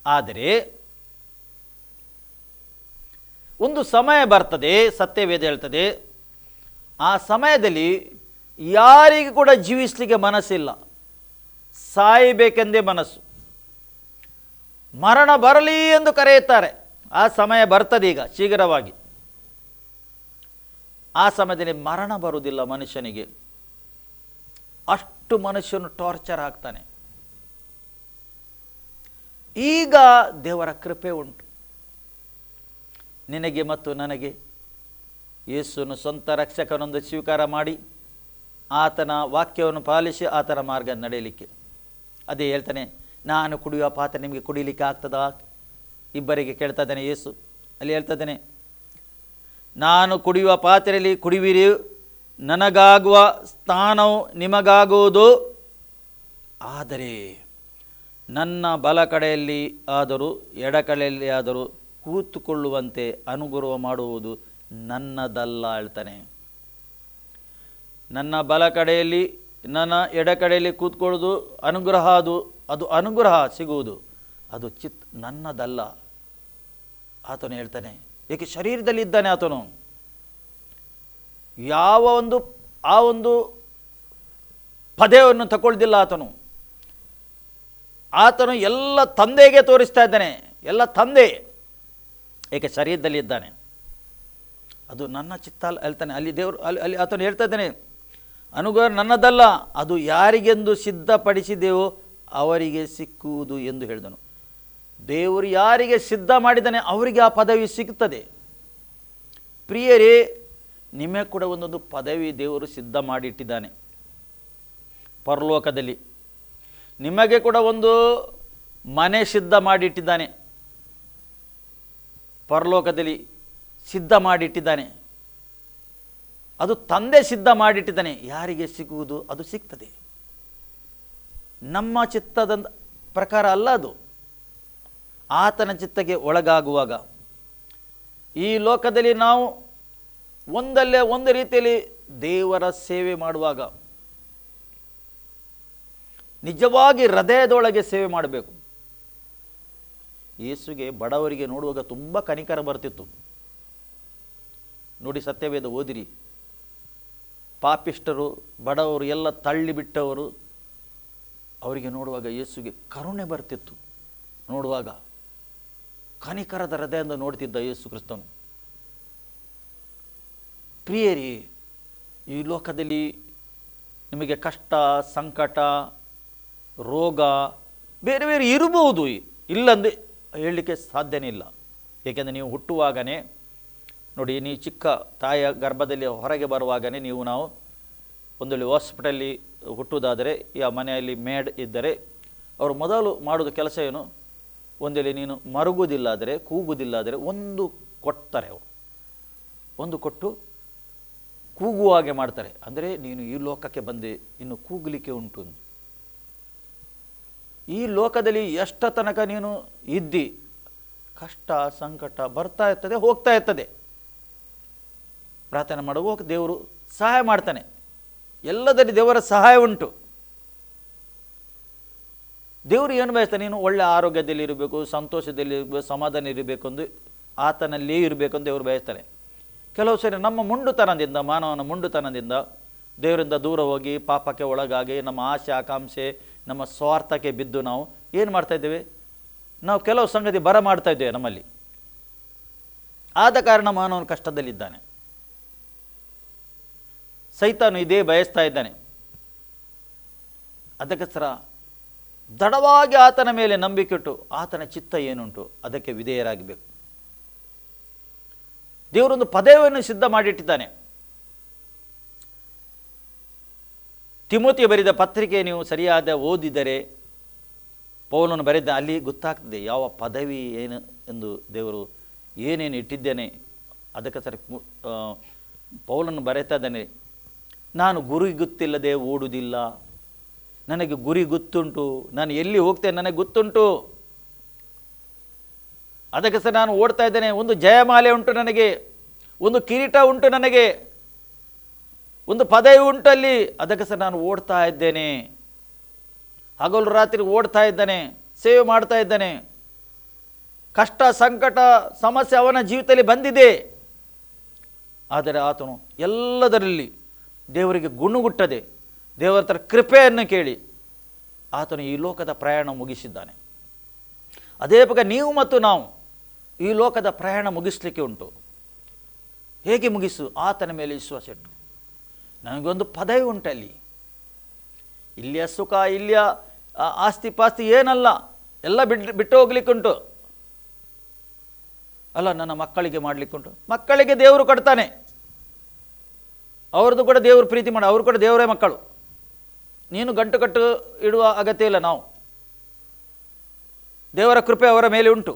ಆದರೆ ಒಂದು ಸಮಯ ಬರ್ತದೆ, ಸತ್ಯವೇದ ಹೇಳ್ತದೆ, ಆ ಸಮಯದಲ್ಲಿ ಯಾರಿಗೂ ಕೂಡ ಜೀವಿಸಲಿಕ್ಕೆ ಮನಸ್ಸಿಲ್ಲ, ಸಾಯಬೇಕೆಂದೇ ಮನಸ್ಸು. ಮರಣ ಬರಲಿ ಎಂದು ಕರೆಯುತ್ತಾರೆ. ಆ ಸಮಯ ಬರ್ತದೆ ಈಗ ಶೀಘ್ರವಾಗಿ. ಆ ಸಮಯದಲ್ಲಿ ಮರಣ ಬರುವುದಿಲ್ಲ ಮನುಷ್ಯನಿಗೆ. ಅಷ್ಟು ಮನುಷ್ಯನು ಟಾರ್ಚರ್ ಆಗ್ತಾನೆ. ಈಗ ದೇವರ ಕೃಪೆ ಉಂಟು. ನಿನಗೆ ಮತ್ತು ನನಗೆ ಯೇಸುವನ್ನು ಸ್ವಂತ ರಕ್ಷಕನೊಂದು ಸ್ವೀಕಾರ ಮಾಡಿ ಆತನ ವಾಕ್ಯವನ್ನು ಪಾಲಿಸಿ ಆತನ ಮಾರ್ಗ ನಡೆಯಲಿಕ್ಕೆ. ಅದೇ ಹೇಳ್ತಾನೆ, ನಾನು ಕುಡಿಯುವ ಪಾತ್ರೆ ನಿಮಗೆ ಕುಡಿಯಲಿಕ್ಕೆ ಆಗ್ತದಾ? ಇಬ್ಬರಿಗೆ ಕೇಳ್ತಾ ಇದ್ದಾನೆ ಯೇಸು. ಅಲ್ಲಿ ಹೇಳ್ತಾ ಇದ್ದಾನೆ, ನಾನು ಕುಡಿಯುವ ಪಾತ್ರೆಯಲ್ಲಿ ಕುಡಿಯುವಿರಿ, ನನಗಾಗುವ ಸ್ಥಾನವು ನಿಮಗಾಗುವುದು. ಆದರೆ ನನ್ನ ಬಲ ಕಡೆಯಲ್ಲಿ ಆದರೂ ಎಡ ಕಡೆಯಲ್ಲಿ ಆದರೂ ಕೂತುಕೊಳ್ಳುವಂತೆ ಅನುಗ್ರಹ ಮಾಡುವುದು ನನ್ನದಲ್ಲ ಹೇಳ್ತಾನೆ. ನನ್ನ ಬಲ ಕಡೆಯಲ್ಲಿ ನನ್ನ ಎಡ ಕಡೆಯಲ್ಲಿ ಕೂತ್ಕೊಳ್ಳೋದು ಅನುಗ್ರಹ, ಅದು ಅನುಗ್ರಹ ಸಿಗುವುದು, ಅದು ನನ್ನದಲ್ಲ ಆತನು ಹೇಳ್ತಾನೆ. ಏಕೆ? ಶರೀರದಲ್ಲಿ ಇದ್ದಾನೆ ಆತನು. ಯಾವ ಆ ಒಂದು ಪದವನ್ನು ತಗೊಳ್ದಿಲ್ಲ ಆತನು ಎಲ್ಲ ತಂದೆಗೆ ತೋರಿಸ್ತಾ ಇದ್ದಾನೆ, ಎಲ್ಲ ತಂದೆ. ಏಕೆ? ಶರೀರದಲ್ಲಿ ಇದ್ದಾನೆ. ಅದು ನನ್ನ ಚಿತ್ತ ಹೇಳ್ತಾನೆ. ಅಲ್ಲಿ ದೇವರು ಅಲ್ಲಿ ಆತನು ಹೇಳ್ತಾ ಇದ್ದಾನೆ, ಅನುಗ್ರಹ ನನ್ನದಲ್ಲ, ಅದು ಯಾರಿಗೆಂದು ಸಿದ್ಧಪಡಿಸಿದೆಯೋ ಅವರಿಗೆ ಸಿಕ್ಕುವುದು ಎಂದು ಹೇಳಿದನು. ದೇವರು ಯಾರಿಗೆ ಸಿದ್ಧ ಮಾಡಿದ್ದಾನೆ ಅವರಿಗೆ ಆ ಪದವಿ ಸಿಗುತ್ತದೆ. ಪ್ರಿಯರೇ, ನಿಮಗೆ ಕೂಡ ಒಂದೊಂದು ಪದವಿ ದೇವರು ಸಿದ್ಧ ಮಾಡಿಟ್ಟಿದ್ದಾನೆ ಪರಲೋಕದಲ್ಲಿ. ನಿಮಗೆ ಕೂಡ ಒಂದು ಮನೆ ಸಿದ್ಧ ಮಾಡಿಟ್ಟಿದ್ದಾನೆ ಪರಲೋಕದಲ್ಲಿ, ಸಿದ್ಧ ಮಾಡಿಟ್ಟಿದ್ದಾನೆ. ಅದು ತಂದೆ ಸಿದ್ಧ ಮಾಡಿಟ್ಟಿದ್ದಾನೆ. ಯಾರಿಗೆ ಸಿಗುವುದು ಅದು ಸಿಗ್ತದೆ. ನಮ್ಮ ಚಿತ್ತದ ಪ್ರಕಾರ ಅಲ್ಲ, ಅದು ಆತನ ಚಿತ್ತಕ್ಕೆ ಒಳಗಾಗುವಾಗ. ಈ ಲೋಕದಲ್ಲಿ ನಾವು ಒಂದಲ್ಲೇ ಒಂದು ರೀತಿಯಲ್ಲಿ ದೇವರ ಸೇವೆ ಮಾಡುವಾಗ ನಿಜವಾಗಿ ಹೃದಯದೊಳಗೆ ಸೇವೆ ಮಾಡಬೇಕು. ಯೇಸುಗೆ ಬಡವರಿಗೆ ನೋಡುವಾಗ ತುಂಬ ಕನಿಕರ ಬರ್ತಿತ್ತು ನೋಡಿ. ಸತ್ಯವೇದ ಓದಿರಿ. ಪಾಪಿಷ್ಟರು, ಬಡವರು ಎಲ್ಲ ತಳ್ಳಿಬಿಟ್ಟವರು, ಅವರಿಗೆ ನೋಡುವಾಗ ಯೇಸುಗೆ ಕರುಣೆ ಬರ್ತಿತ್ತು. ನೋಡುವಾಗ ಕನಿಕರದ ಹೃದಯದಿಂದ ನೋಡ್ತಿದ್ದ ಯೇಸು ಕ್ರಿಸ್ತನು. ಪ್ರಿಯರಿ, ಈ ಲೋಕದಲ್ಲಿ ನಿಮಗೆ ಕಷ್ಟ, ಸಂಕಟ, ರೋಗ ಬೇರೆ ಬೇರೆ ಇರಬಹುದು, ಇಲ್ಲಂದರೆ ಹೇಳಲಿಕ್ಕೆ ಸಾಧ್ಯನೇ ಇಲ್ಲ. ಏಕೆಂದರೆ ನೀವು ಹುಟ್ಟುವಾಗನೇ ನೋಡಿ, ನೀವು ಚಿಕ್ಕ ತಾಯಿಯ ಗರ್ಭದಲ್ಲಿ ಹೊರಗೆ ಬರುವಾಗನೇ ನಾವು ಒಂದೊಳ್ಳೆ ಹಾಸ್ಪಿಟಲ್ಲಿ ಹುಟ್ಟುವುದಾದರೆ, ಆ ಮನೆಯಲ್ಲಿ ಮೇಡ್ ಇದ್ದರೆ ಅವರು ಮೊದಲು ಮಾಡೋದು ಕೆಲಸ ಏನು? ಒಂದೇಳಿ ನೀನು ಮರುಗುವುದಿಲ್ಲಾದರೆ, ಕೂಗುವುದಿಲ್ಲಾದರೆ ಒಂದು ಕೊಡ್ತಾರೆ. ಅವರು ಒಂದು ಕೊಟ್ಟು ಕೂಗುವ ಹಾಗೆ ಮಾಡ್ತಾರೆ. ಅಂದರೆ ನೀನು ಈ ಲೋಕಕ್ಕೆ ಬಂದೆ, ಇನ್ನು ಕೂಗಲಿಕ್ಕೆ ಉಂಟು. ಈ ಲೋಕದಲ್ಲಿ ಎಷ್ಟು ತನಕ ನೀನು ಇದ್ದಿ, ಕಷ್ಟ ಸಂಕಟ ಬರ್ತಾ ಇರ್ತದೆ, ಹೋಗ್ತಾ ಇರ್ತದೆ. ಪ್ರಾರ್ಥನೆ ಮಾಡುವಾಗ ದೇವರು ಸಹಾಯ ಮಾಡ್ತಾನೆ. ಎಲ್ಲದರಲ್ಲಿ ದೇವರ ಸಹಾಯ ಉಂಟು. ದೇವರು ಏನು ಬಯಸ್ತಾನೆ? ನೀನು ಒಳ್ಳೆ ಆರೋಗ್ಯದಲ್ಲಿ ಇರಬೇಕು, ಸಂತೋಷದಲ್ಲಿ ಇರಬೇಕು, ಸಮಾಧಾನ ಇರಬೇಕು ಎಂದು ಆತನಲ್ಲೇ ಇರಬೇಕು ಅಂತ ದೇವರು ಬಯಸ್ತಾನೆ. ಕೆಲವು ಸರಿ ನಮ್ಮ ಮುಂಡುತನದಿಂದ, ಮಾನವನ ಮುಂಡುತನದಿಂದ ದೇವರಿಂದ ದೂರ ಹೋಗಿ ಪಾಪಕ್ಕೆ ಒಳಗಾಗಿ ನಮ್ಮ ಆಸೆ ಆಕಾಂಕ್ಷೆ ನಮ್ಮ ಸ್ವಾರ್ಥಕ್ಕೆ ಬಿದ್ದು ನಾವು ಏನು ಮಾಡ್ತಾಯಿದ್ದೇವೆ? ನಾವು ಕೆಲವು ಸಂಗತಿ ಬರ ಮಾಡ್ತಾ ಇದ್ದೇವೆ ನಮ್ಮಲ್ಲಿ. ಆದ ಕಾರಣ ಮಾನವನ ಕಷ್ಟದಲ್ಲಿದ್ದಾನೆ. ಸೈತಾನು ಇದೇ ಬಯಸ್ತಾ ಇದ್ದಾನೆ. ಅದಕ್ಕೋಸ್ಕರ ದೃಢವಾಗಿ ಆತನ ಮೇಲೆ ನಂಬಿಕೆಟ್ಟು ಆತನ ಚಿತ್ತ ಏನುಂಟು ಅದಕ್ಕೆ ವಿಧೇಯರಾಗಬೇಕು. ದೇವರೊಂದು ಪದವಿಯನ್ನು ಸಿದ್ಧ ಮಾಡಿಟ್ಟಿದ್ದಾನೆ. ತಿಮೋತಿಯ ಬರೆದ ಪತ್ರಿಕೆ ನೀವು ಸರಿಯಾದ ಓದಿದರೆ, ಪೌಲನು ಬರೆದ ಅಲ್ಲಿ ಗೊತ್ತಾಗ್ತದೆ ಯಾವ ಪದವಿ ಏನು ಎಂದು ದೇವರು ಏನೇನು ಇಟ್ಟಿದ್ದೇನೆ. ಅದಕ್ಕೆ ಸರಿ ಪೌಲನು ಬರೆತಾ ಇದ್ದಾನೆ, ನಾನು ಗುರಿ ಗೊತ್ತಿಲ್ಲದೆ ಓಡುವುದಿಲ್ಲ, ನನಗೆ ಗುರಿ ಗೊತ್ತುಂಟು, ನಾನು ಎಲ್ಲಿ ಹೋಗ್ತೇನೆ ನನಗೆ ಗೊತ್ತುಂಟು, ಅದಕ್ಕೆ ಸಹ ನಾನು ಓಡ್ತಾ ಇದ್ದೇನೆ. ಒಂದು ಜಯಮಾಲೆ ಉಂಟು ನನಗೆ, ಒಂದು ಕಿರೀಟ ಉಂಟು ನನಗೆ, ಒಂದು ಪದವಿ ಉಂಟು ಅಲ್ಲಿ, ಅದಕ್ಕೆ ಸಹ ನಾನು ಓಡ್ತಾ ಇದ್ದೇನೆ. ಹಗಲು ರಾತ್ರಿ ಓಡ್ತಾ ಇದ್ದಾನೆ, ಸೇವೆ ಮಾಡ್ತಾ ಇದ್ದಾನೆ. ಕಷ್ಟ ಸಂಕಟ ಸಮಸ್ಯೆ ಅವನ ಜೀವಿತದಲ್ಲಿ ಬಂದಿದೆ. ಆದರೆ ಆತನು ಎಲ್ಲದರಲ್ಲಿ ದೇವರಿಗೆ ಗುಣಗುಟ್ಟದೆ ದೇವರ ಹತ್ರ ಕೃಪೆಯನ್ನು ಕೇಳಿ ಆತನು ಈ ಲೋಕದ ಪ್ರಯಾಣ ಮುಗಿಸಿದ್ದಾನೆ. ಅದೇ ಪ್ರಕಾರ ನೀವು ಮತ್ತು ನಾವು ಈ ಲೋಕದ ಪ್ರಯಾಣ ಮುಗಿಸಲಿಕ್ಕೆ ಉಂಟು. ಹೇಗೆ ಮುಗಿಸು? ಆತನ ಮೇಲೆ ವಿಶ್ವಾಸ ಇಟ್ಟು. ನನಗೊಂದು ಪದವಿ ಉಂಟಲ್ಲಿ, ಇಲ್ಲಿಯ ಸುಖ ಇಲ್ಲಿಯ ಆಸ್ತಿ ಪಾಸ್ತಿ ಏನಲ್ಲ, ಎಲ್ಲ ಬಿಟ್ಟು ಹೋಗ್ಲಿಕ್ಕುಂಟು ಅಲ್ಲ. ನನ್ನ ಮಕ್ಕಳಿಗೆ ಮಾಡಲಿಕ್ಕುಂಟು, ಮಕ್ಕಳಿಗೆ ದೇವರು ಕೊಡ್ತಾನೆ. ಅವ್ರದ್ದು ಕೂಡ ದೇವರು ಪ್ರೀತಿ ಮಾಡ, ಅವರು ಕೂಡ ದೇವರೇ ಮಕ್ಕಳು. ನೀನು ಗಂಟು ಕಟ್ಟು ಇಡುವ ಅಗತ್ಯ ಇಲ್ಲ. ನಾವು ದೇವರ ಕೃಪೆ ಅವರ ಮೇಲೆ ಉಂಟು.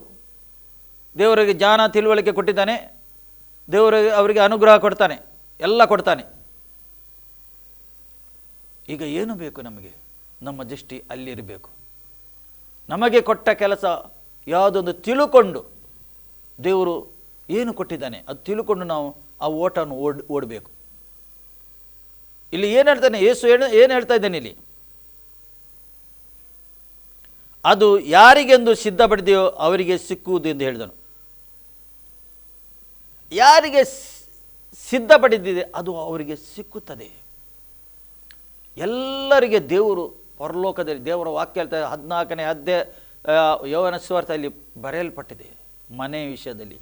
ದೇವರಿಗೆ ಜ್ಞಾನ ತಿಳುವಳಿಕೆ ಕೊಟ್ಟಿದ್ದಾನೆ, ಅವರಿಗೆ ಅನುಗ್ರಹ ಕೊಡ್ತಾನೆ, ಎಲ್ಲ ಕೊಡ್ತಾನೆ. ಈಗ ಏನು ಬೇಕು ನಮಗೆ? ನಮ್ಮ ದೃಷ್ಟಿ ಅಲ್ಲಿರಬೇಕು. ನಮಗೆ ಕೊಟ್ಟ ಕೆಲಸ ಯಾವುದೊಂದು ತಿಳುಕೊಂಡು ದೇವರು ಏನು ಕೊಟ್ಟಿದ್ದಾನೆ ಅದು ತಿಳುಕೊಂಡು ನಾವು ಆ ಓಟನ್ನು ಓಡಬೇಕು. ಇಲ್ಲಿ ಏನು ಹೇಳ್ತಾನೆ ಯೇಸು? ಏನು ಹೇಳ್ತಾ ಇದ್ದಾನೆ ಇಲ್ಲಿ? ಅದು ಯಾರಿಗೆಂದು ಸಿದ್ಧಪಡಿದೆಯೋ ಅವರಿಗೆ ಸಿಕ್ಕುವುದು ಎಂದು ಹೇಳಿದನು. ಯಾರಿಗೆ ಸಿದ್ಧಪಡಿದಿದೆ ಅದು ಅವರಿಗೆ ಸಿಕ್ಕುತ್ತದೆ. ಎಲ್ಲರಿಗೆ ದೇವರು ಪರಲೋಕದಲ್ಲಿ ದೇವರ ವಾಕ್ಯ ಹೇಳ್ತಾ 14ನೇ ಅಧ್ಯಾಯ ಯೋಹಾನ ಸುವಾರ್ತೆಯಲ್ಲಿ ಬರೆಯಲ್ಪಟ್ಟಿದೆ. ಮನೆ ವಿಷಯದಲ್ಲಿ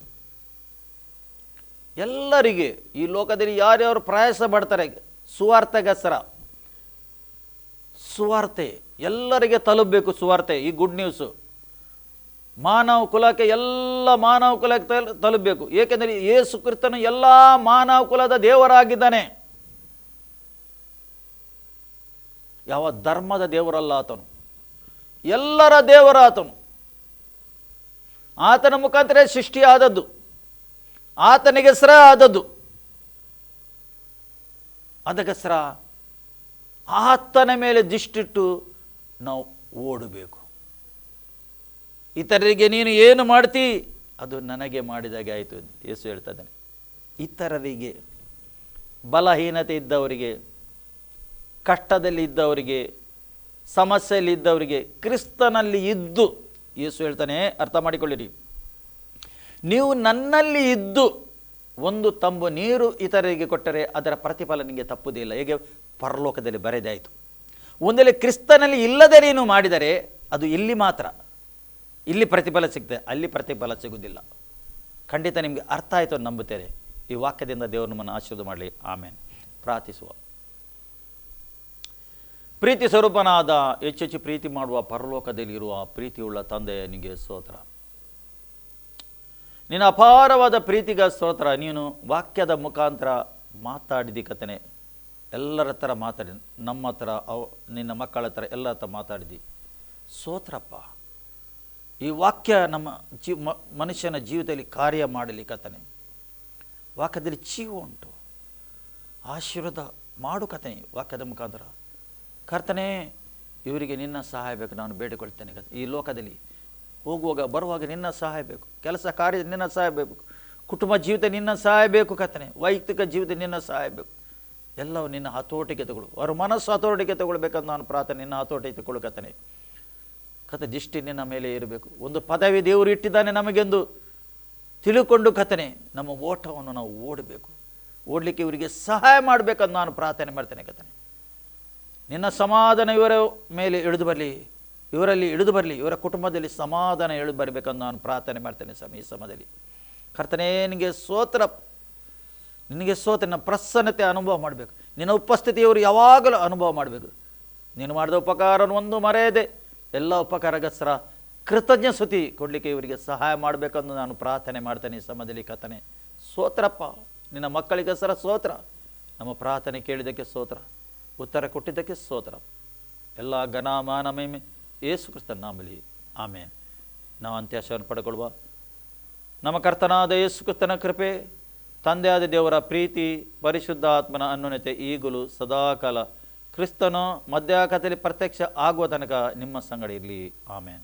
ಎಲ್ಲರಿಗೆ ಈ ಲೋಕದಲ್ಲಿ ಯಾರ್ಯಾರು ಪ್ರಯಾಸ ಪಡ್ತಾರೆ ಸುವಾರ್ತೆಗೋಸ್ಕರ, ಸುವಾರ್ತೆ ಎಲ್ಲರಿಗೆ ತಲುಪಬೇಕು. ಸುವಾರ್ತೆ, ಈ ಗುಡ್ ನ್ಯೂಸು ಮಾನವ ಕುಲಕ್ಕೆ, ಎಲ್ಲ ಮಾನವ ಕುಲಕ್ಕೆ ತಲುಪಬೇಕು. ಏಕೆಂದರೆ ಯೇಸು ಕ್ರಿಸ್ತನು ಎಲ್ಲ ಮಾನವ ಕುಲದ ದೇವರಾಗಿದ್ದಾನೆ. ಯಾವ ಧರ್ಮದ ದೇವರಲ್ಲ ಆತನು, ಎಲ್ಲರ ದೇವರ ಆತನು. ಆತನ ಮುಖಾಂತರ ಸೃಷ್ಟಿ ಆದದ್ದು, ಆತನಿಗೆ ಹೆಸರ ಆದದ್ದು. ಅದಕ್ಕೋಸ್ಕರ ಆತನ ಮೇಲೆ ದೃಷ್ಟಿಟ್ಟು ನಾವು ಓಡಬೇಕು. ಇತರರಿಗೆ ನೀನು ಏನು ಮಾಡ್ತೀ ಅದು ನನಗೆ ಮಾಡಿದಾಗೆ ಆಯಿತು ಯೇಸು ಹೇಳ್ತಾ ಇದ್ದಾನೆ. ಇತರರಿಗೆ, ಬಲಹೀನತೆ ಇದ್ದವರಿಗೆ, ಕಷ್ಟದಲ್ಲಿ ಇದ್ದವರಿಗೆ, ಸಮಸ್ಯೆಯಲ್ಲಿ ಇದ್ದವರಿಗೆ ಕ್ರಿಸ್ತನಲ್ಲಿ ಇದ್ದು, ಯೇಸು ಹೇಳ್ತಾನೆ, ಅರ್ಥ ಮಾಡಿಕೊಳ್ಳಿರಿ, ನೀವು ನನ್ನಲ್ಲಿ ಇದ್ದು ಒಂದು ತಂಬು ನೀರು ಇತರರಿಗೆ ಕೊಟ್ಟರೆ ಅದರ ಪ್ರತಿಫಲ ನಿಮಗೆ ತಪ್ಪುವುದಿಲ್ಲ. ಹೇಗೆ ಪರಲೋಕದಲ್ಲಿ ಬರೆದಾಯಿತು. ಒಂದೆಲೆ ಕ್ರಿಸ್ತನಲ್ಲಿ ಇಲ್ಲದೆ ನೀನು ಮಾಡಿದರೆ ಅದು ಇಲ್ಲಿ ಮಾತ್ರ, ಇಲ್ಲಿ ಪ್ರತಿಫಲ ಸಿಗ್ತದೆ, ಅಲ್ಲಿ ಪ್ರತಿಫಲ ಸಿಗುವುದಿಲ್ಲ. ಖಂಡಿತ ನಿಮಗೆ ಅರ್ಥ ಆಯಿತು ಅಂತ ನಂಬುತ್ತೇನೆ. ಈ ವಾಕ್ಯದಿಂದ ದೇವರು ನಮ್ಮನ್ನು ಆಶೀರ್ವಾದ ಮಾಡಲಿ. ಆಮೇಲೆ ಪ್ರಾರ್ಥಿಸುವ. ಪ್ರೀತಿ ಸ್ವರೂಪನಾದ ಹೆಚ್ಚೆಚ್ಚು ಪ್ರೀತಿ ಮಾಡುವ ಪರಲೋಕದಲ್ಲಿರುವ ಪ್ರೀತಿಯುಳ್ಳ ತಂದೆ, ನಿನಗೆ ಸ್ತೋತ್ರ. ನಿನ್ನ ಅಪಾರವಾದ ಪ್ರೀತಿಗೆ ಸ್ತೋತ್ರ. ನೀನು ವಾಕ್ಯದ ಮುಖಾಂತರ ಮಾತಾಡಿದಿ ಕರ್ತನೇ, ಎಲ್ಲರ ಹತ್ರ ಮಾತಾಡಿ, ನಮ್ಮ ಹತ್ರ, ನಿನ್ನ ಮಕ್ಕಳ ಹತ್ರ ಎಲ್ಲ ಹತ್ರ ಮಾತಾಡಿದಿ. ಸ್ತೋತ್ರಪ್ಪ. ಈ ವಾಕ್ಯ ನಮ್ಮ ಮನುಷ್ಯನ ಜೀವಿತದಲ್ಲಿ ಕಾರ್ಯ ಮಾಡಲಿ ಕರ್ತನೇ. ವಾಕ್ಯದಲ್ಲಿ ಜೀವ ಉಂಟು, ಆಶೀರ್ವಾದ ಮಾಡು ಕರ್ತನೇ. ವಾಕ್ಯದ ಮುಖಾಂತರ ಕರ್ತನೇ, ಇವರಿಗೆ ನಿನ್ನ ಸಹಾಯ ಬೇಕು, ನಾನು ಬೇಡಿಕೊಳ್ತೇನೆ ಕರ್ತನೇ. ಈ ಲೋಕದಲ್ಲಿ ಹೋಗುವಾಗ ಬರುವಾಗ ನಿನ್ನ ಸಹಾಯ ಬೇಕು, ಕೆಲಸ ಕಾರ್ಯ ನಿನ್ನ ಸಹಾಯ ಬೇಕು, ಕುಟುಂಬ ಜೀವಿತ ನಿನ್ನ ಸಹಾಯ ಬೇಕು ಕರ್ತನೇ, ವೈಯಕ್ತಿಕ ಜೀವಿತ ನಿನ್ನ ಸಹಾಯ ಬೇಕು. ಎಲ್ಲವೂ ನಿನ್ನ ಹತೋಟಿಗೆ ತಗೊಳ್ಳು. ಅವರ ಮನಸ್ಸು ಹತೋಟಿಗೆ ತಗೊಳ್ಬೇಕಂತ ನಾನು ಪ್ರಾರ್ಥನೆ, ನಿನ್ನ ಹತೋಟಿಗೆ ತಗೊಳ್ಳು ಕರ್ತನೇ. ಕತೆ ದೃಷ್ಟಿ ನಿನ್ನ ಮೇಲೆ ಇರಬೇಕು. ಒಂದು ಪದವಿ ದೇವರು ಇಟ್ಟಿದ್ದಾನೆ ನಮಗೆಂದು ತಿಳ್ಕೊಂಡು ಕತನೆ ನಮ್ಮ ಓಟವನ್ನು ನಾವು ಓಡಬೇಕು. ಓಡಲಿಕ್ಕೆ ಇವರಿಗೆ ಸಹಾಯ ಮಾಡಬೇಕಂದು ನಾನು ಪ್ರಾರ್ಥನೆ ಮಾಡ್ತೇನೆ ಕತನೆ. ನಿನ್ನ ಸಮಾಧಾನ ಇವರ ಮೇಲೆ ಇಳಿದು ಬರಲಿ, ಇವರಲ್ಲಿ ಇಳಿದು ಬರಲಿ, ಇವರ ಕುಟುಂಬದಲ್ಲಿ ಸಮಾಧಾನ ಇಳಿದು ಬರಬೇಕಂದು ನಾನು ಪ್ರಾರ್ಥನೆ ಮಾಡ್ತೇನೆ ಈ ಸಮಯದಲ್ಲಿ. ಕರ್ತನೇ ನಿನಗೆ ಸ್ತೋತ್ರ, ನಿನಗೆ ಸ್ತೋತ್ರ. ನಿನ್ನ ಪ್ರಸನ್ನತೆ ಅನುಭವ ಮಾಡಬೇಕು, ನಿನ್ನ ಉಪಸ್ಥಿತಿಯವರು ಯಾವಾಗಲೂ ಅನುಭವ ಮಾಡಬೇಕು. ನೀನು ಮಾಡಿದ ಉಪಕಾರವನ್ನು ಒಂದು ಮರೆಯದೆ ಎಲ್ಲ ಉಪಕಾರಗಸ್ತರ ಕೃತಜ್ಞ ಸ್ತುತಿ ಕೊಡಲಿಕ್ಕೆ ಇವರಿಗೆ ಸಹಾಯ ಮಾಡಬೇಕಂದು ನಾನು ಪ್ರಾರ್ಥನೆ ಮಾಡ್ತೇನೆ ಈ ಸಮಯದಲ್ಲಿ ಕರ್ತನೇ. ಸ್ತೋತ್ರಪ್ಪ, ನಿನ್ನ ಮಕ್ಕಳಿಗೋಸ್ಕರ ಸ್ತೋತ್ರ. ನಮ್ಮ ಪ್ರಾರ್ಥನೆ ಕೇಳಿದ್ದಕ್ಕೆ ಸ್ತೋತ್ರ, ಉತ್ತರ ಕೊಟ್ಟಿದ್ದಕ್ಕೆ ಸ್ತೋತ್ರ. ಎಲ್ಲ ಘನ ಮಾನ ಮಹಿಮೆ ಯೇಸು ಕ್ರಿಸ್ತನ ನಾಮದಲ್ಲಿ ಆಮೇನ್. ನಾವು ಅಂತ್ಯಾಶವನ್ನು ಪಡೆದುಕೊಳ್ಳುವ. ನಮ್ಮ ಕರ್ತನಾದ ಯೇಸು ಕ್ರಿಸ್ತನ ಕೃಪೆ, ತಂದೆಯಾದ ದೇವರ ಪ್ರೀತಿ, ಪರಿಶುದ್ಧಾತ್ಮನ ಅನ್ಯೋನ್ಯತೆ ಈಗಲೂ ಸದಾಕಾಲ ಕ್ರಿಸ್ತನು ಮಧ್ಯಾಕಾಲದಲ್ಲಿ ಪ್ರತ್ಯಕ್ಷ ಆಗುವ ತನಕ ನಿಮ್ಮ ಸಂಗಡ ಇರಲಿ. ಆಮೇನ್.